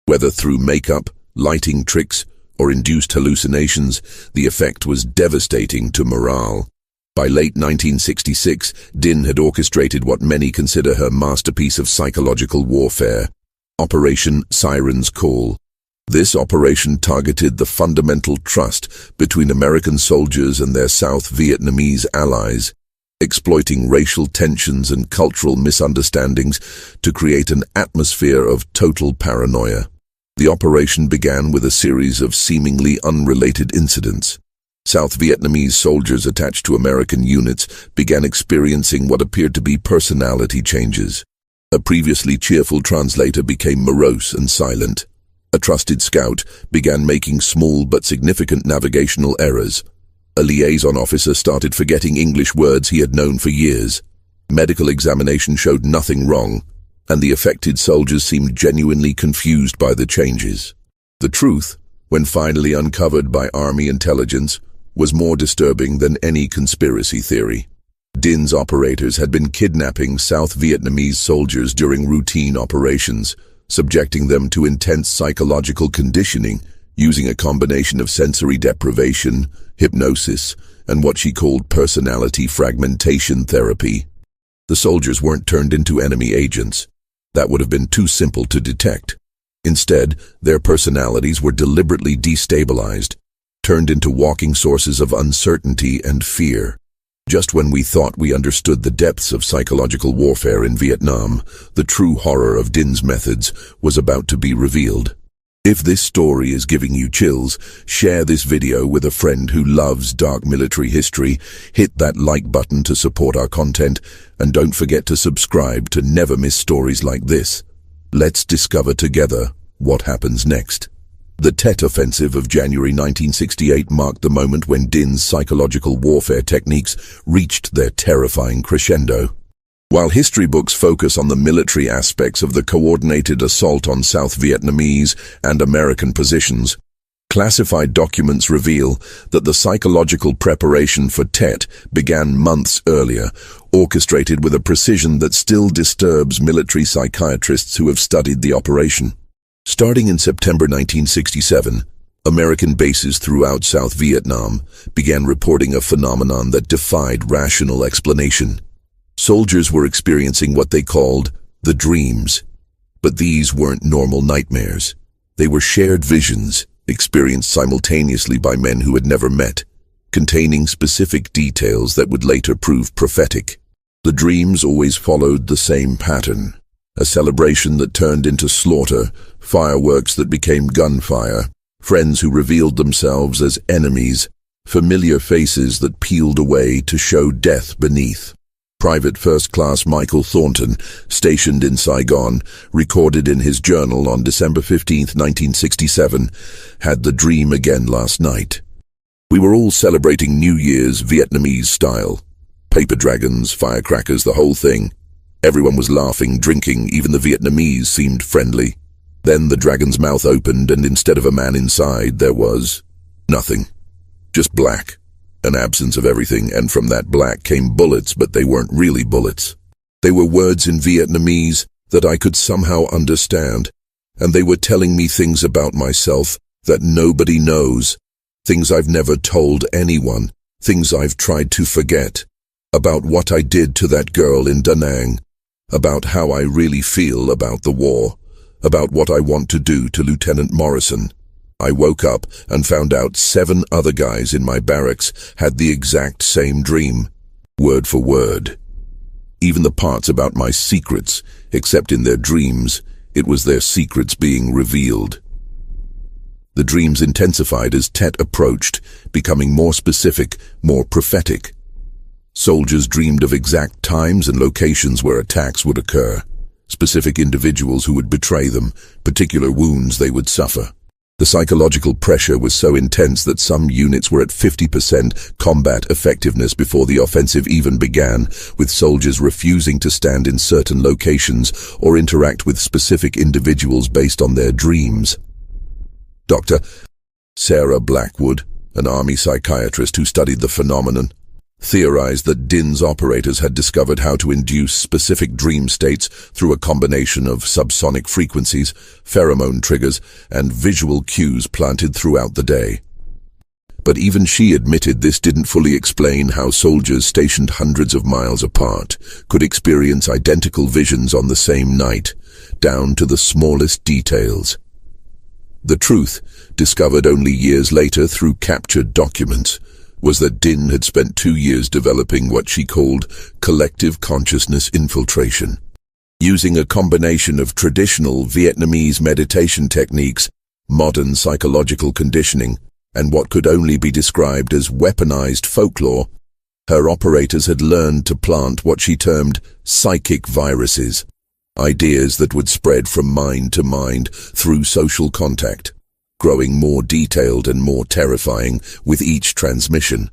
A: Whether through makeup, lighting tricks, or induced hallucinations, the effect was devastating to morale. By late 1966, Din had orchestrated what many consider her masterpiece of psychological warfare, Operation Siren's Call. This operation targeted the fundamental trust between American soldiers and their South Vietnamese allies, exploiting racial tensions and cultural misunderstandings to create an atmosphere of total paranoia. The operation began with a series of seemingly unrelated incidents. South Vietnamese soldiers attached to American units began experiencing what appeared to be personality changes. A previously cheerful translator became morose and silent. A trusted scout began making small but significant navigational errors. A liaison officer started forgetting English words he had known for years. Medical examination showed nothing wrong, and the affected soldiers seemed genuinely confused by the changes. The truth, when finally uncovered by Army intelligence, was more disturbing than any conspiracy theory. Din's operators had been kidnapping South Vietnamese soldiers during routine operations, subjecting them to intense psychological conditioning using a combination of sensory deprivation, hypnosis, and what she called personality fragmentation therapy. The soldiers weren't turned into enemy agents. That would have been too simple to detect. Instead, their personalities were deliberately destabilized, turned into walking sources of uncertainty and fear. Just when we thought we understood the depths of psychological warfare in Vietnam, the true horror of Din's methods was about to be revealed. If this story is giving you chills, share this video with a friend who loves dark military history, hit that like button to support our content, and don't forget to subscribe to never miss stories like this. Let's discover together what happens next. The Tet Offensive of January 1968 marked the moment when Din's psychological warfare techniques reached their terrifying crescendo. While history books focus on the military aspects of the coordinated assault on South Vietnamese and American positions, classified documents reveal that the psychological preparation for Tet began months earlier, orchestrated with a precision that still disturbs military psychiatrists who have studied the operation. Starting in September 1967, American bases throughout South Vietnam began reporting a phenomenon that defied rational explanation. Soldiers were experiencing what they called the dreams. But these weren't normal nightmares. They were shared visions, experienced simultaneously by men who had never met, containing specific details that would later prove prophetic. The dreams always followed the same pattern: a celebration that turned into slaughter, fireworks that became gunfire, friends who revealed themselves as enemies, familiar faces that peeled away to show death beneath. Private First Class Michael Thornton, stationed in Saigon, recorded in his journal on December 15, 1967, had the dream again last night. We were all celebrating New Year's Vietnamese style. Paper dragons, firecrackers, the whole thing. Everyone was laughing, drinking, even the Vietnamese seemed friendly. Then the dragon's mouth opened, and instead of a man inside, there was nothing. Just black. An absence of everything, and from that black came bullets, but they weren't really bullets. They were words in Vietnamese that I could somehow understand, and they were telling me things about myself that nobody knows, things I've never told anyone, things I've tried to forget, about what I did to that girl in Da Nang, about how I really feel about the war, about what I want to do to Lieutenant Morrison. I woke up and found out 7 other guys in my barracks had the exact same dream, word for word. Even the parts about my secrets, except in their dreams, it was their secrets being revealed. The dreams intensified as Tet approached, becoming more specific, more prophetic. Soldiers dreamed of exact times and locations where attacks would occur, specific individuals who would betray them, particular wounds they would suffer. The psychological pressure was so intense that some units were at 50% combat effectiveness before the offensive even began, with soldiers refusing to stand in certain locations or interact with specific individuals based on their dreams. Dr. Sarah Blackwood, an Army psychiatrist who studied the phenomenon, theorized that DIN's operators had discovered how to induce specific dream states through a combination of subsonic frequencies, pheromone triggers, and visual cues planted throughout the day. But even she admitted this didn't fully explain how soldiers stationed hundreds of miles apart could experience identical visions on the same night, down to the smallest details. The truth, discovered only years later through captured documents, was that DIN had spent 2 years developing what she called collective consciousness infiltration. Using a combination of traditional Vietnamese meditation techniques, modern psychological conditioning, and what could only be described as weaponized folklore, her operators had learned to plant what she termed psychic viruses, ideas that would spread from mind to mind through social contact, growing more detailed and more terrifying with each transmission.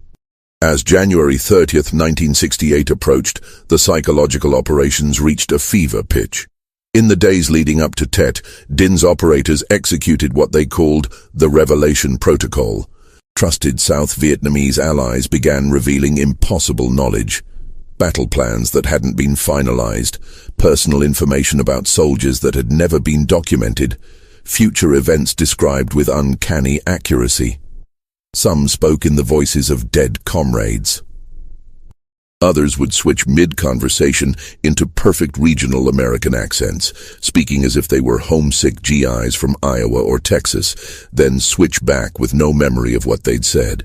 A: As January 30th, 1968 approached, the psychological operations reached a fever pitch. In the days leading up to Tet, DIN's operators executed what they called the Revelation Protocol. Trusted South Vietnamese allies began revealing impossible knowledge. Battle plans that hadn't been finalized, personal information about soldiers that had never been documented, future events described with uncanny accuracy. Some spoke in the voices of dead comrades. Others would switch mid-conversation into perfect regional American accents, speaking as if they were homesick GIs from Iowa or Texas, then switch back with no memory of what they'd said.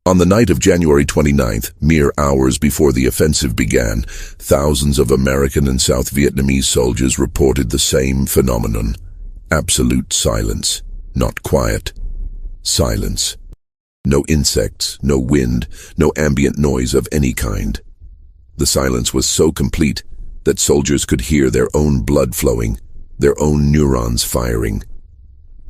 A: On the night of January 29th, mere hours before the offensive began, thousands of American and South Vietnamese soldiers reported the same phenomenon. Absolute silence. Not quiet. Silence. No insects, no wind, no ambient noise of any kind. The silence was so complete that soldiers could hear their own blood flowing, their own neurons firing.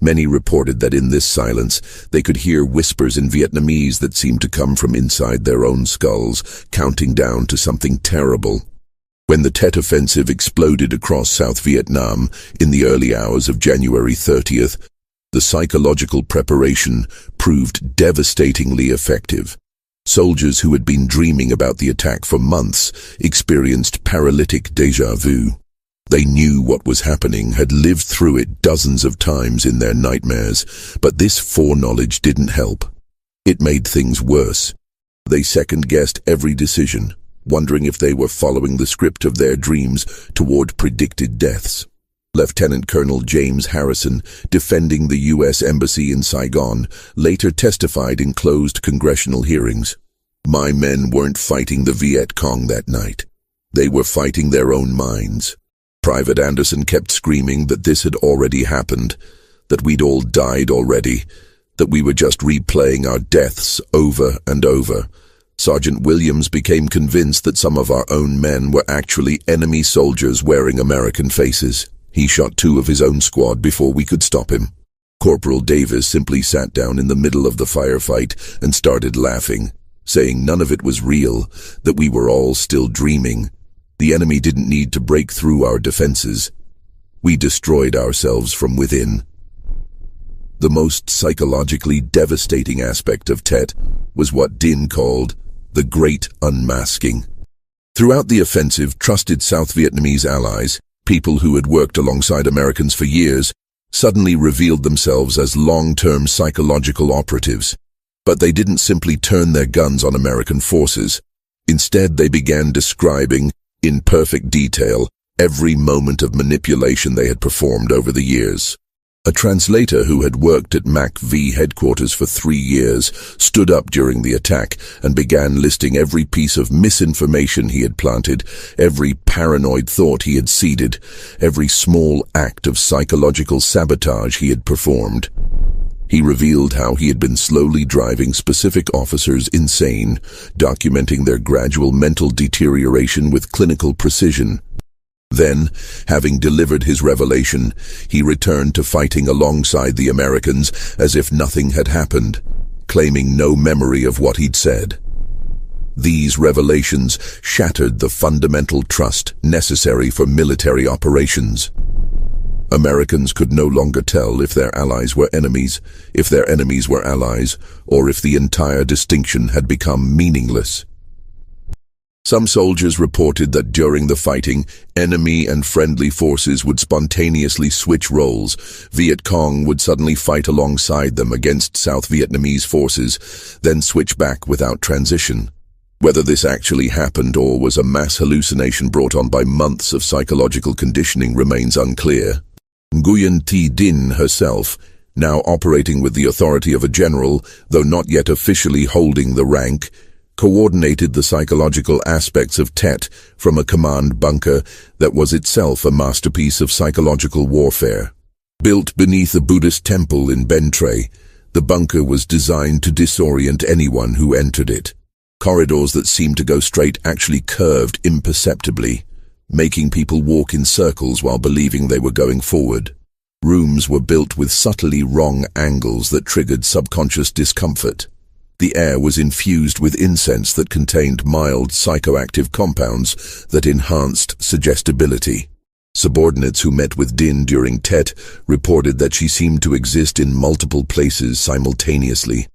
A: Many reported that in this silence they could hear whispers in Vietnamese that seemed to come from inside their own skulls, counting down to something terrible. When the Tet Offensive exploded across South Vietnam in the early hours of January 30th, the psychological preparation proved devastatingly effective. Soldiers who had been dreaming about the attack for months experienced paralytic déjà vu. They knew what was happening, had lived through it dozens of times in their nightmares, but this foreknowledge didn't help. It made things worse. They second-guessed every decision, wondering if they were following the script of their dreams toward predicted deaths. Lieutenant Colonel James Harrison, defending the U.S. Embassy in Saigon, later testified in closed congressional hearings. "My men weren't fighting the Viet Cong that night. They were fighting their own minds." Private Anderson kept screaming that this had already happened, that we'd all died already, that we were just replaying our deaths over and over. Sergeant Williams became convinced that some of our own men were actually enemy soldiers wearing American faces. He shot 2 of his own squad before we could stop him. Corporal Davis simply sat down in the middle of the firefight and started laughing, saying none of it was real, that we were all still dreaming. The enemy didn't need to break through our defenses. We destroyed ourselves from within. The most psychologically devastating aspect of Tet was what DIN called the Great Unmasking. Throughout the offensive, trusted South Vietnamese allies, people who had worked alongside Americans for years, suddenly revealed themselves as long-term psychological operatives. But they didn't simply turn their guns on American forces. Instead, they began describing, in perfect detail, every moment of manipulation they had performed over the years. A translator who had worked at MAC-V headquarters for 3 years stood up during the attack and began listing every piece of misinformation he had planted, every paranoid thought he had seeded, every small act of psychological sabotage he had performed. He revealed how he had been slowly driving specific officers insane, documenting their gradual mental deterioration with clinical precision. Then, having delivered his revelation, he returned to fighting alongside the Americans as if nothing had happened, claiming no memory of what he'd said. These revelations shattered the fundamental trust necessary for military operations. Americans could no longer tell if their allies were enemies, if their enemies were allies, or if the entire distinction had become meaningless. Some soldiers reported that during the fighting, enemy and friendly forces would spontaneously switch roles. Viet Cong would suddenly fight alongside them against South Vietnamese forces, then switch back without transition. Whether this actually happened or was a mass hallucination brought on by months of psychological conditioning remains unclear. Nguyen Thi Dinh herself, now operating with the authority of a general, though not yet officially holding the rank, coordinated the psychological aspects of Tet from a command bunker that was itself a masterpiece of psychological warfare. Built beneath a Buddhist temple in Ben Tre, the bunker was designed to disorient anyone who entered it. Corridors that seemed to go straight actually curved imperceptibly, making people walk in circles while believing they were going forward. Rooms were built with subtly wrong angles that triggered subconscious discomfort. The air was infused with incense that contained mild psychoactive compounds that enhanced suggestibility. Subordinates who met with Dinh during Tet reported that she seemed to exist in multiple places simultaneously.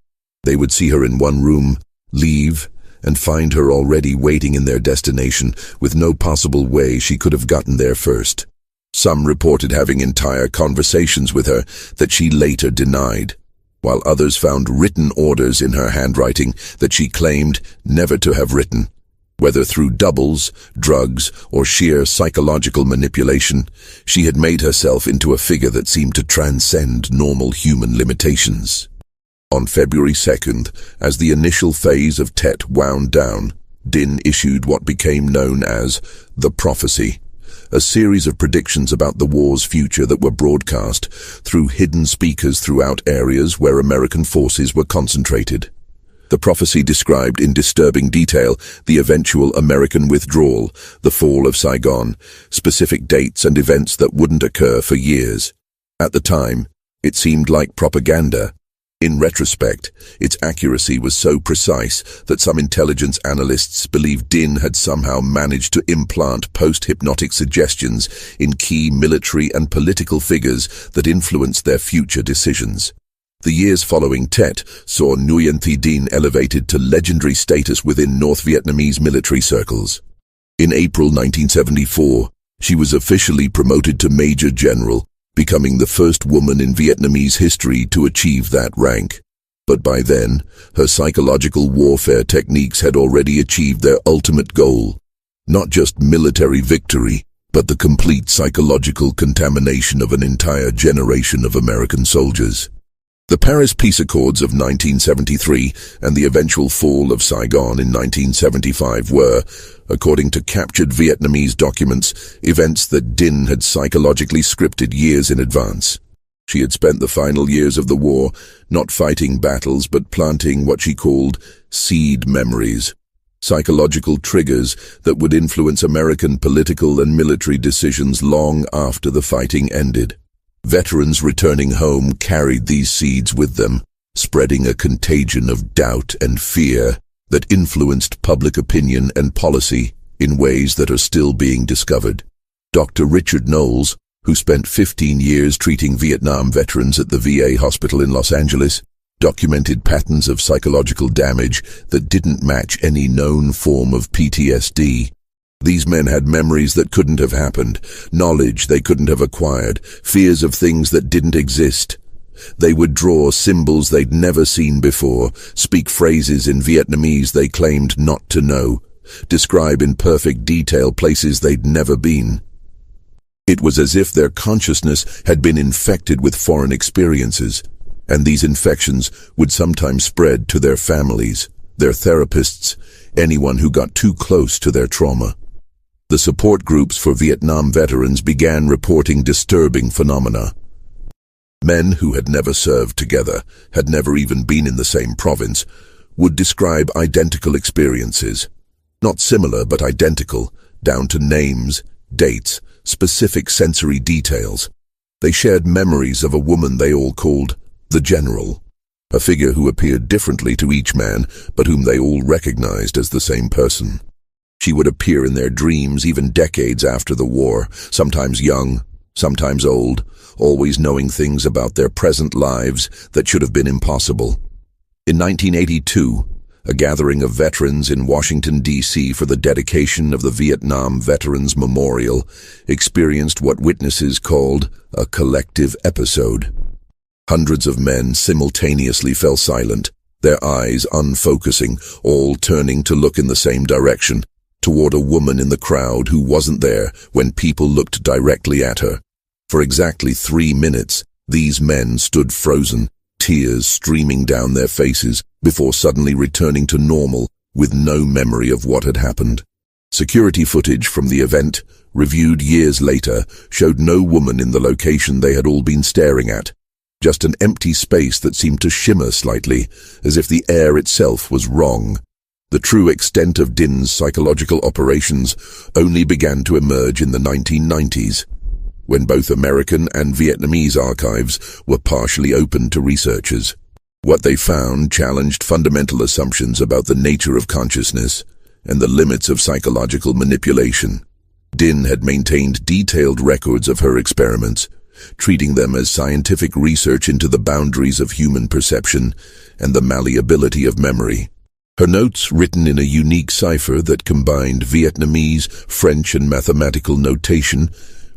A: They would see her in one room, leave, and find her already waiting in their destination with no possible way she could have gotten there first. Some reported having entire conversations with her that she later denied, while others found written orders in her handwriting that she claimed never to have written. Whether through doubles, drugs, or sheer psychological manipulation, she had made herself into a figure that seemed to transcend normal human limitations. On February 2nd, as the initial phase of Tet wound down, Dinh issued what became known as the Prophecy, a series of predictions about the war's future that were broadcast through hidden speakers throughout areas where American forces were concentrated. The prophecy described in disturbing detail the eventual American withdrawal, the fall of Saigon, specific dates and events that wouldn't occur for years. At the time, it seemed like propaganda. In retrospect, its accuracy was so precise that some intelligence analysts believe Dinh had somehow managed to implant post-hypnotic suggestions in key military and political figures that influenced their future decisions. The years following Tet saw Nguyen Thi Dinh elevated to legendary status within North Vietnamese military circles. In April 1974, she was officially promoted to Major General, becoming the first woman in Vietnamese history to achieve that rank. But by then, her psychological warfare techniques had already achieved their ultimate goal, not just military victory, but the complete psychological contamination of an entire generation of American soldiers. The Paris Peace Accords of 1973 and the eventual fall of Saigon in 1975 were, according to captured Vietnamese documents, events that Dinh had psychologically scripted years in advance. She had spent the final years of the war not fighting battles but planting what she called seed memories, psychological triggers that would influence American political and military decisions long after the fighting ended. Veterans returning home carried these seeds with them, spreading a contagion of doubt and fear that influenced public opinion and policy in ways that are still being discovered. Dr. Richard Knowles, who spent 15 years treating Vietnam veterans at the VA hospital in Los Angeles, documented patterns of psychological damage that didn't match any known form of PTSD. These men had memories that couldn't have happened, knowledge they couldn't have acquired, fears of things that didn't exist. They would draw symbols they'd never seen before, speak phrases in Vietnamese they claimed not to know, describe in perfect detail places they'd never been. It was as if their consciousness had been infected with foreign experiences, and these infections would sometimes spread to their families, their therapists, anyone who got too close to their trauma. The support groups for Vietnam veterans began reporting disturbing phenomena. Men who had never served together, had never even been in the same province, would describe identical experiences. Not similar, but identical, down to names, dates, specific sensory details. They shared memories of a woman they all called the General, a figure who appeared differently to each man, but whom they all recognized as the same person. She would appear in their dreams even decades after the war, sometimes young, sometimes old, always knowing things about their present lives that should have been impossible. In 1982, a gathering of veterans in Washington, D.C. for the dedication of the Vietnam Veterans Memorial experienced what witnesses called a collective episode. Hundreds of men simultaneously fell silent, their eyes unfocusing, all turning to look in the same direction, toward a woman in the crowd who wasn't there when people looked directly at her. For exactly 3 minutes, these men stood frozen, tears streaming down their faces, before suddenly returning to normal with no memory of what had happened. Security footage from the event, reviewed years later, showed no woman in the location they had all been staring at, just an empty space that seemed to shimmer slightly, as if the air itself was wrong. The true extent of Dinh's psychological operations only began to emerge in the 1990s, when both American and Vietnamese archives were partially open to researchers. What they found challenged fundamental assumptions about the nature of consciousness and the limits of psychological manipulation. Dinh had maintained detailed records of her experiments, treating them as scientific research into the boundaries of human perception and the malleability of memory. Her notes, written in a unique cipher that combined Vietnamese, French, and mathematical notation,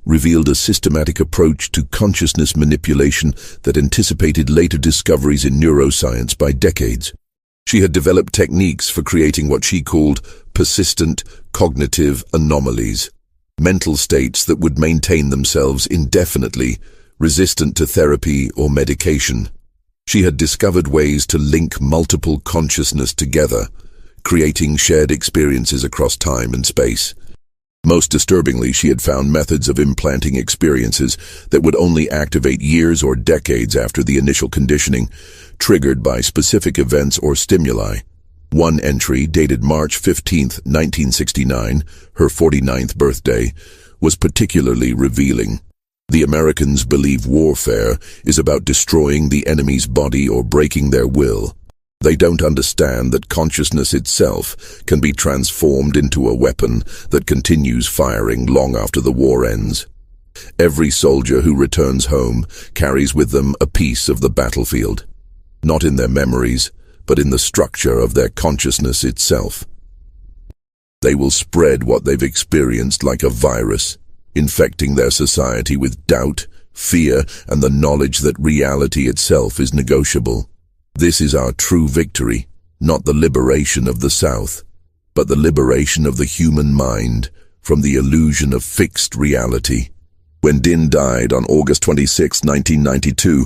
A: revealed a systematic approach to consciousness manipulation that anticipated later discoveries in neuroscience by decades. She had developed techniques for creating what she called persistent cognitive anomalies, mental states that would maintain themselves indefinitely, resistant to therapy or medication. She had discovered ways to link multiple consciousness together, creating shared experiences across time and space. Most disturbingly, she had found methods of implanting experiences that would only activate years or decades after the initial conditioning, triggered by specific events or stimuli. One entry, dated March 15, 1969, her 49th birthday, was particularly revealing. The Americans believe warfare is about destroying the enemy's body or breaking their will. They don't understand that consciousness itself can be transformed into a weapon that continues firing long after the war ends. Every soldier who returns home carries with them a piece of the battlefield, not in their memories, but in the structure of their consciousness itself. They will spread what they've experienced like a virus, infecting their society with doubt, fear, and the knowledge that reality itself is negotiable. This is our true victory, not the liberation of the South, but the liberation of the human mind from the illusion of fixed reality. When Dinh died on August 26, 1992,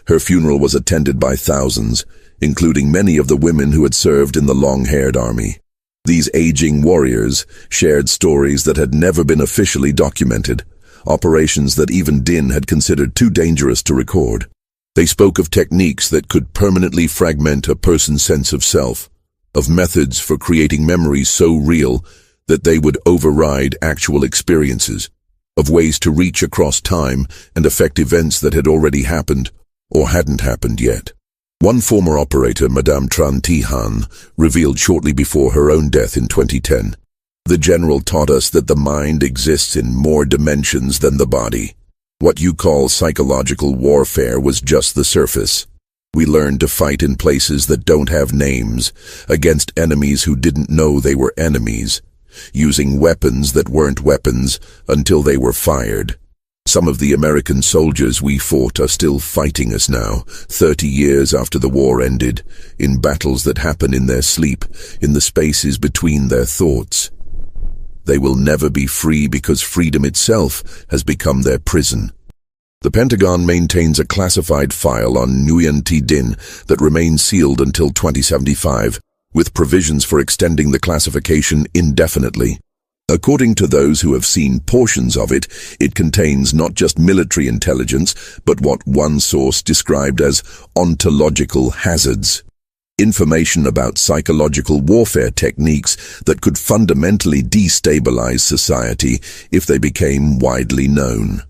A: her funeral was attended by thousands, including many of the women who had served in the long-haired army. These aging warriors shared stories that had never been officially documented, operations that even Dinh had considered too dangerous to record. They spoke of techniques that could permanently fragment a person's sense of self, of methods for creating memories so real that they would override actual experiences, of ways to reach across time and affect events that had already happened or hadn't happened yet. One former operator, Madame Tran Thi Han, revealed shortly before her own death in 2010, "The General taught us that the mind exists in more dimensions than the body. What you call psychological warfare was just the surface. We learned to fight in places that don't have names, against enemies who didn't know they were enemies, using weapons that weren't weapons until they were fired. Some of the American soldiers we fought are still fighting us now, 30 years after the war ended, in battles that happen in their sleep, in the spaces between their thoughts. They will never be free because freedom itself has become their prison." The Pentagon maintains a classified file on Nguyen Thi Dinh that remains sealed until 2075, with provisions for extending the classification indefinitely. According to those who have seen portions of it, it contains not just military intelligence, but what one source described as ontological hazards. Information about psychological warfare techniques that could fundamentally destabilize society if they became widely known.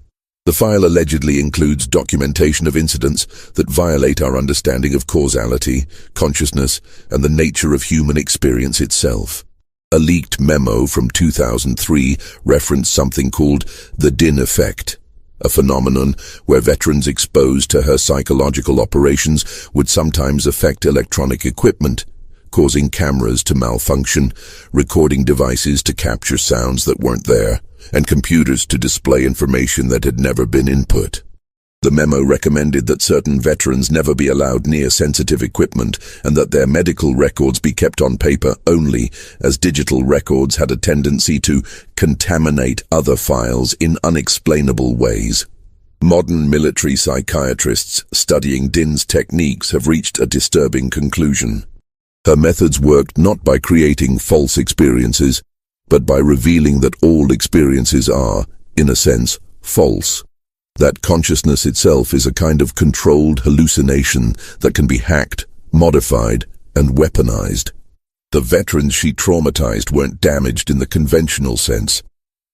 A: The file allegedly includes documentation of incidents that violate our understanding of causality, consciousness, and the nature of human experience itself. A leaked memo from 2003 referenced something called the Din effect, a phenomenon where veterans exposed to her psychological operations would sometimes affect electronic equipment, causing cameras to malfunction, recording devices to capture sounds that weren't there, and computers to display information that had never been input. The memo recommended that certain veterans never be allowed near sensitive equipment and that their medical records be kept on paper only, as digital records had a tendency to contaminate other files in unexplainable ways. Modern military psychiatrists studying Din's techniques have reached a disturbing conclusion. Her methods worked not by creating false experiences, but by revealing that all experiences are, in a sense, false. That consciousness itself is a kind of controlled hallucination that can be hacked, modified, and weaponized. The veterans she traumatized weren't damaged in the conventional sense.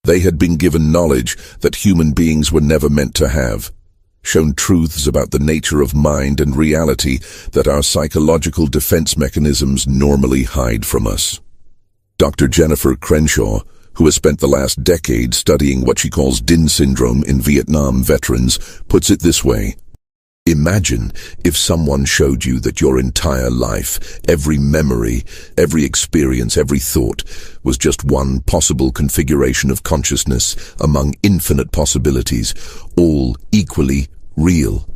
A: They had been given knowledge that human beings were never meant to have, shown truths about the nature of mind and reality that our psychological defense mechanisms normally hide from us. Dr. Jennifer Crenshaw, who has spent the last decade studying what she calls Din syndrome in Vietnam veterans, puts it this way. Imagine if someone showed you that your entire life, every memory, every experience, every thought, was just one possible configuration of consciousness among infinite possibilities, all equally real.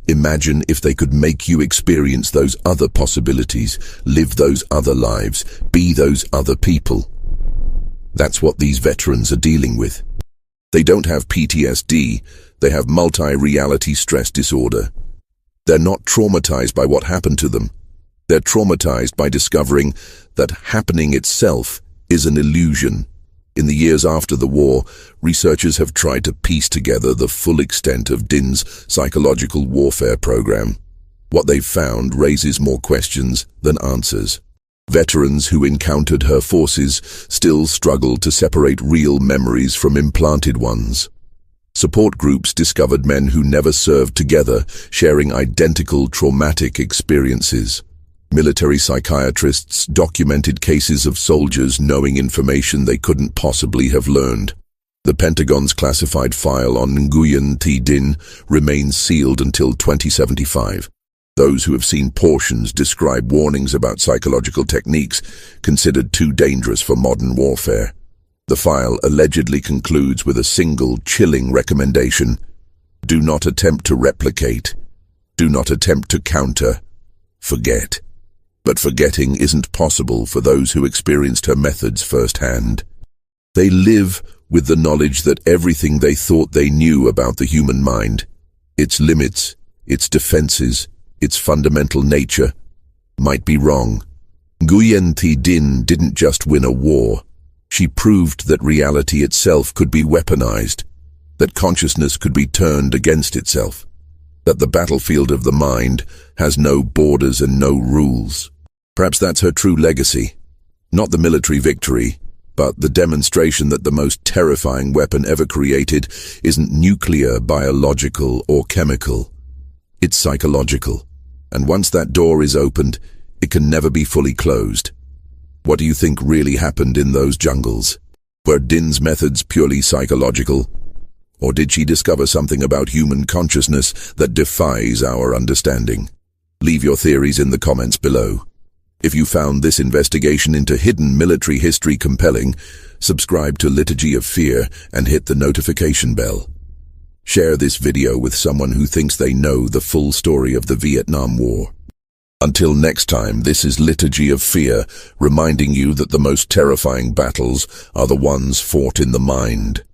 A: Imagine if they could make you experience those other possibilities, live those other lives, be those other people. That's what these veterans are dealing with. They don't have PTSD, they have multi-reality stress disorder. They're not traumatized by what happened to them. They're traumatized by discovering that happening itself is an illusion. In the years after the war, researchers have tried to piece together the full extent of Din's psychological warfare program. What they've found raises more questions than answers. Veterans who encountered her forces still struggle to separate real memories from implanted ones. Support groups discovered men who never served together, sharing identical traumatic experiences. Military psychiatrists documented cases of soldiers knowing information they couldn't possibly have learned. The Pentagon's classified file on Nguyen Thi Dinh remains sealed until 2075. Those who have seen portions describe warnings about psychological techniques considered too dangerous for modern warfare. The file allegedly concludes with a single chilling recommendation: do not attempt to replicate. Do not attempt to counter. Forget. But forgetting isn't possible for those who experienced her methods firsthand. They live with the knowledge that everything they thought they knew about the human mind, its limits, its defenses, its fundamental nature, might be wrong. Nguyen Thi Dinh didn't just win a war. She proved that reality itself could be weaponized, that consciousness could be turned against itself, that the battlefield of the mind has no borders and no rules. Perhaps that's her true legacy. Not the military victory, but the demonstration that the most terrifying weapon ever created isn't nuclear, biological, or chemical. It's psychological. And once that door is opened, it can never be fully closed. What do you think really happened in those jungles? Were Din's methods purely psychological? Or did she discover something about human consciousness that defies our understanding? Leave your theories in the comments below. If you found this investigation into hidden military history compelling, subscribe to Liturgy of Fear and hit the notification bell. Share this video with someone who thinks they know the full story of the Vietnam War. Until next time, this is Liturgy of Fear, reminding you that the most terrifying battles are the ones fought in the mind.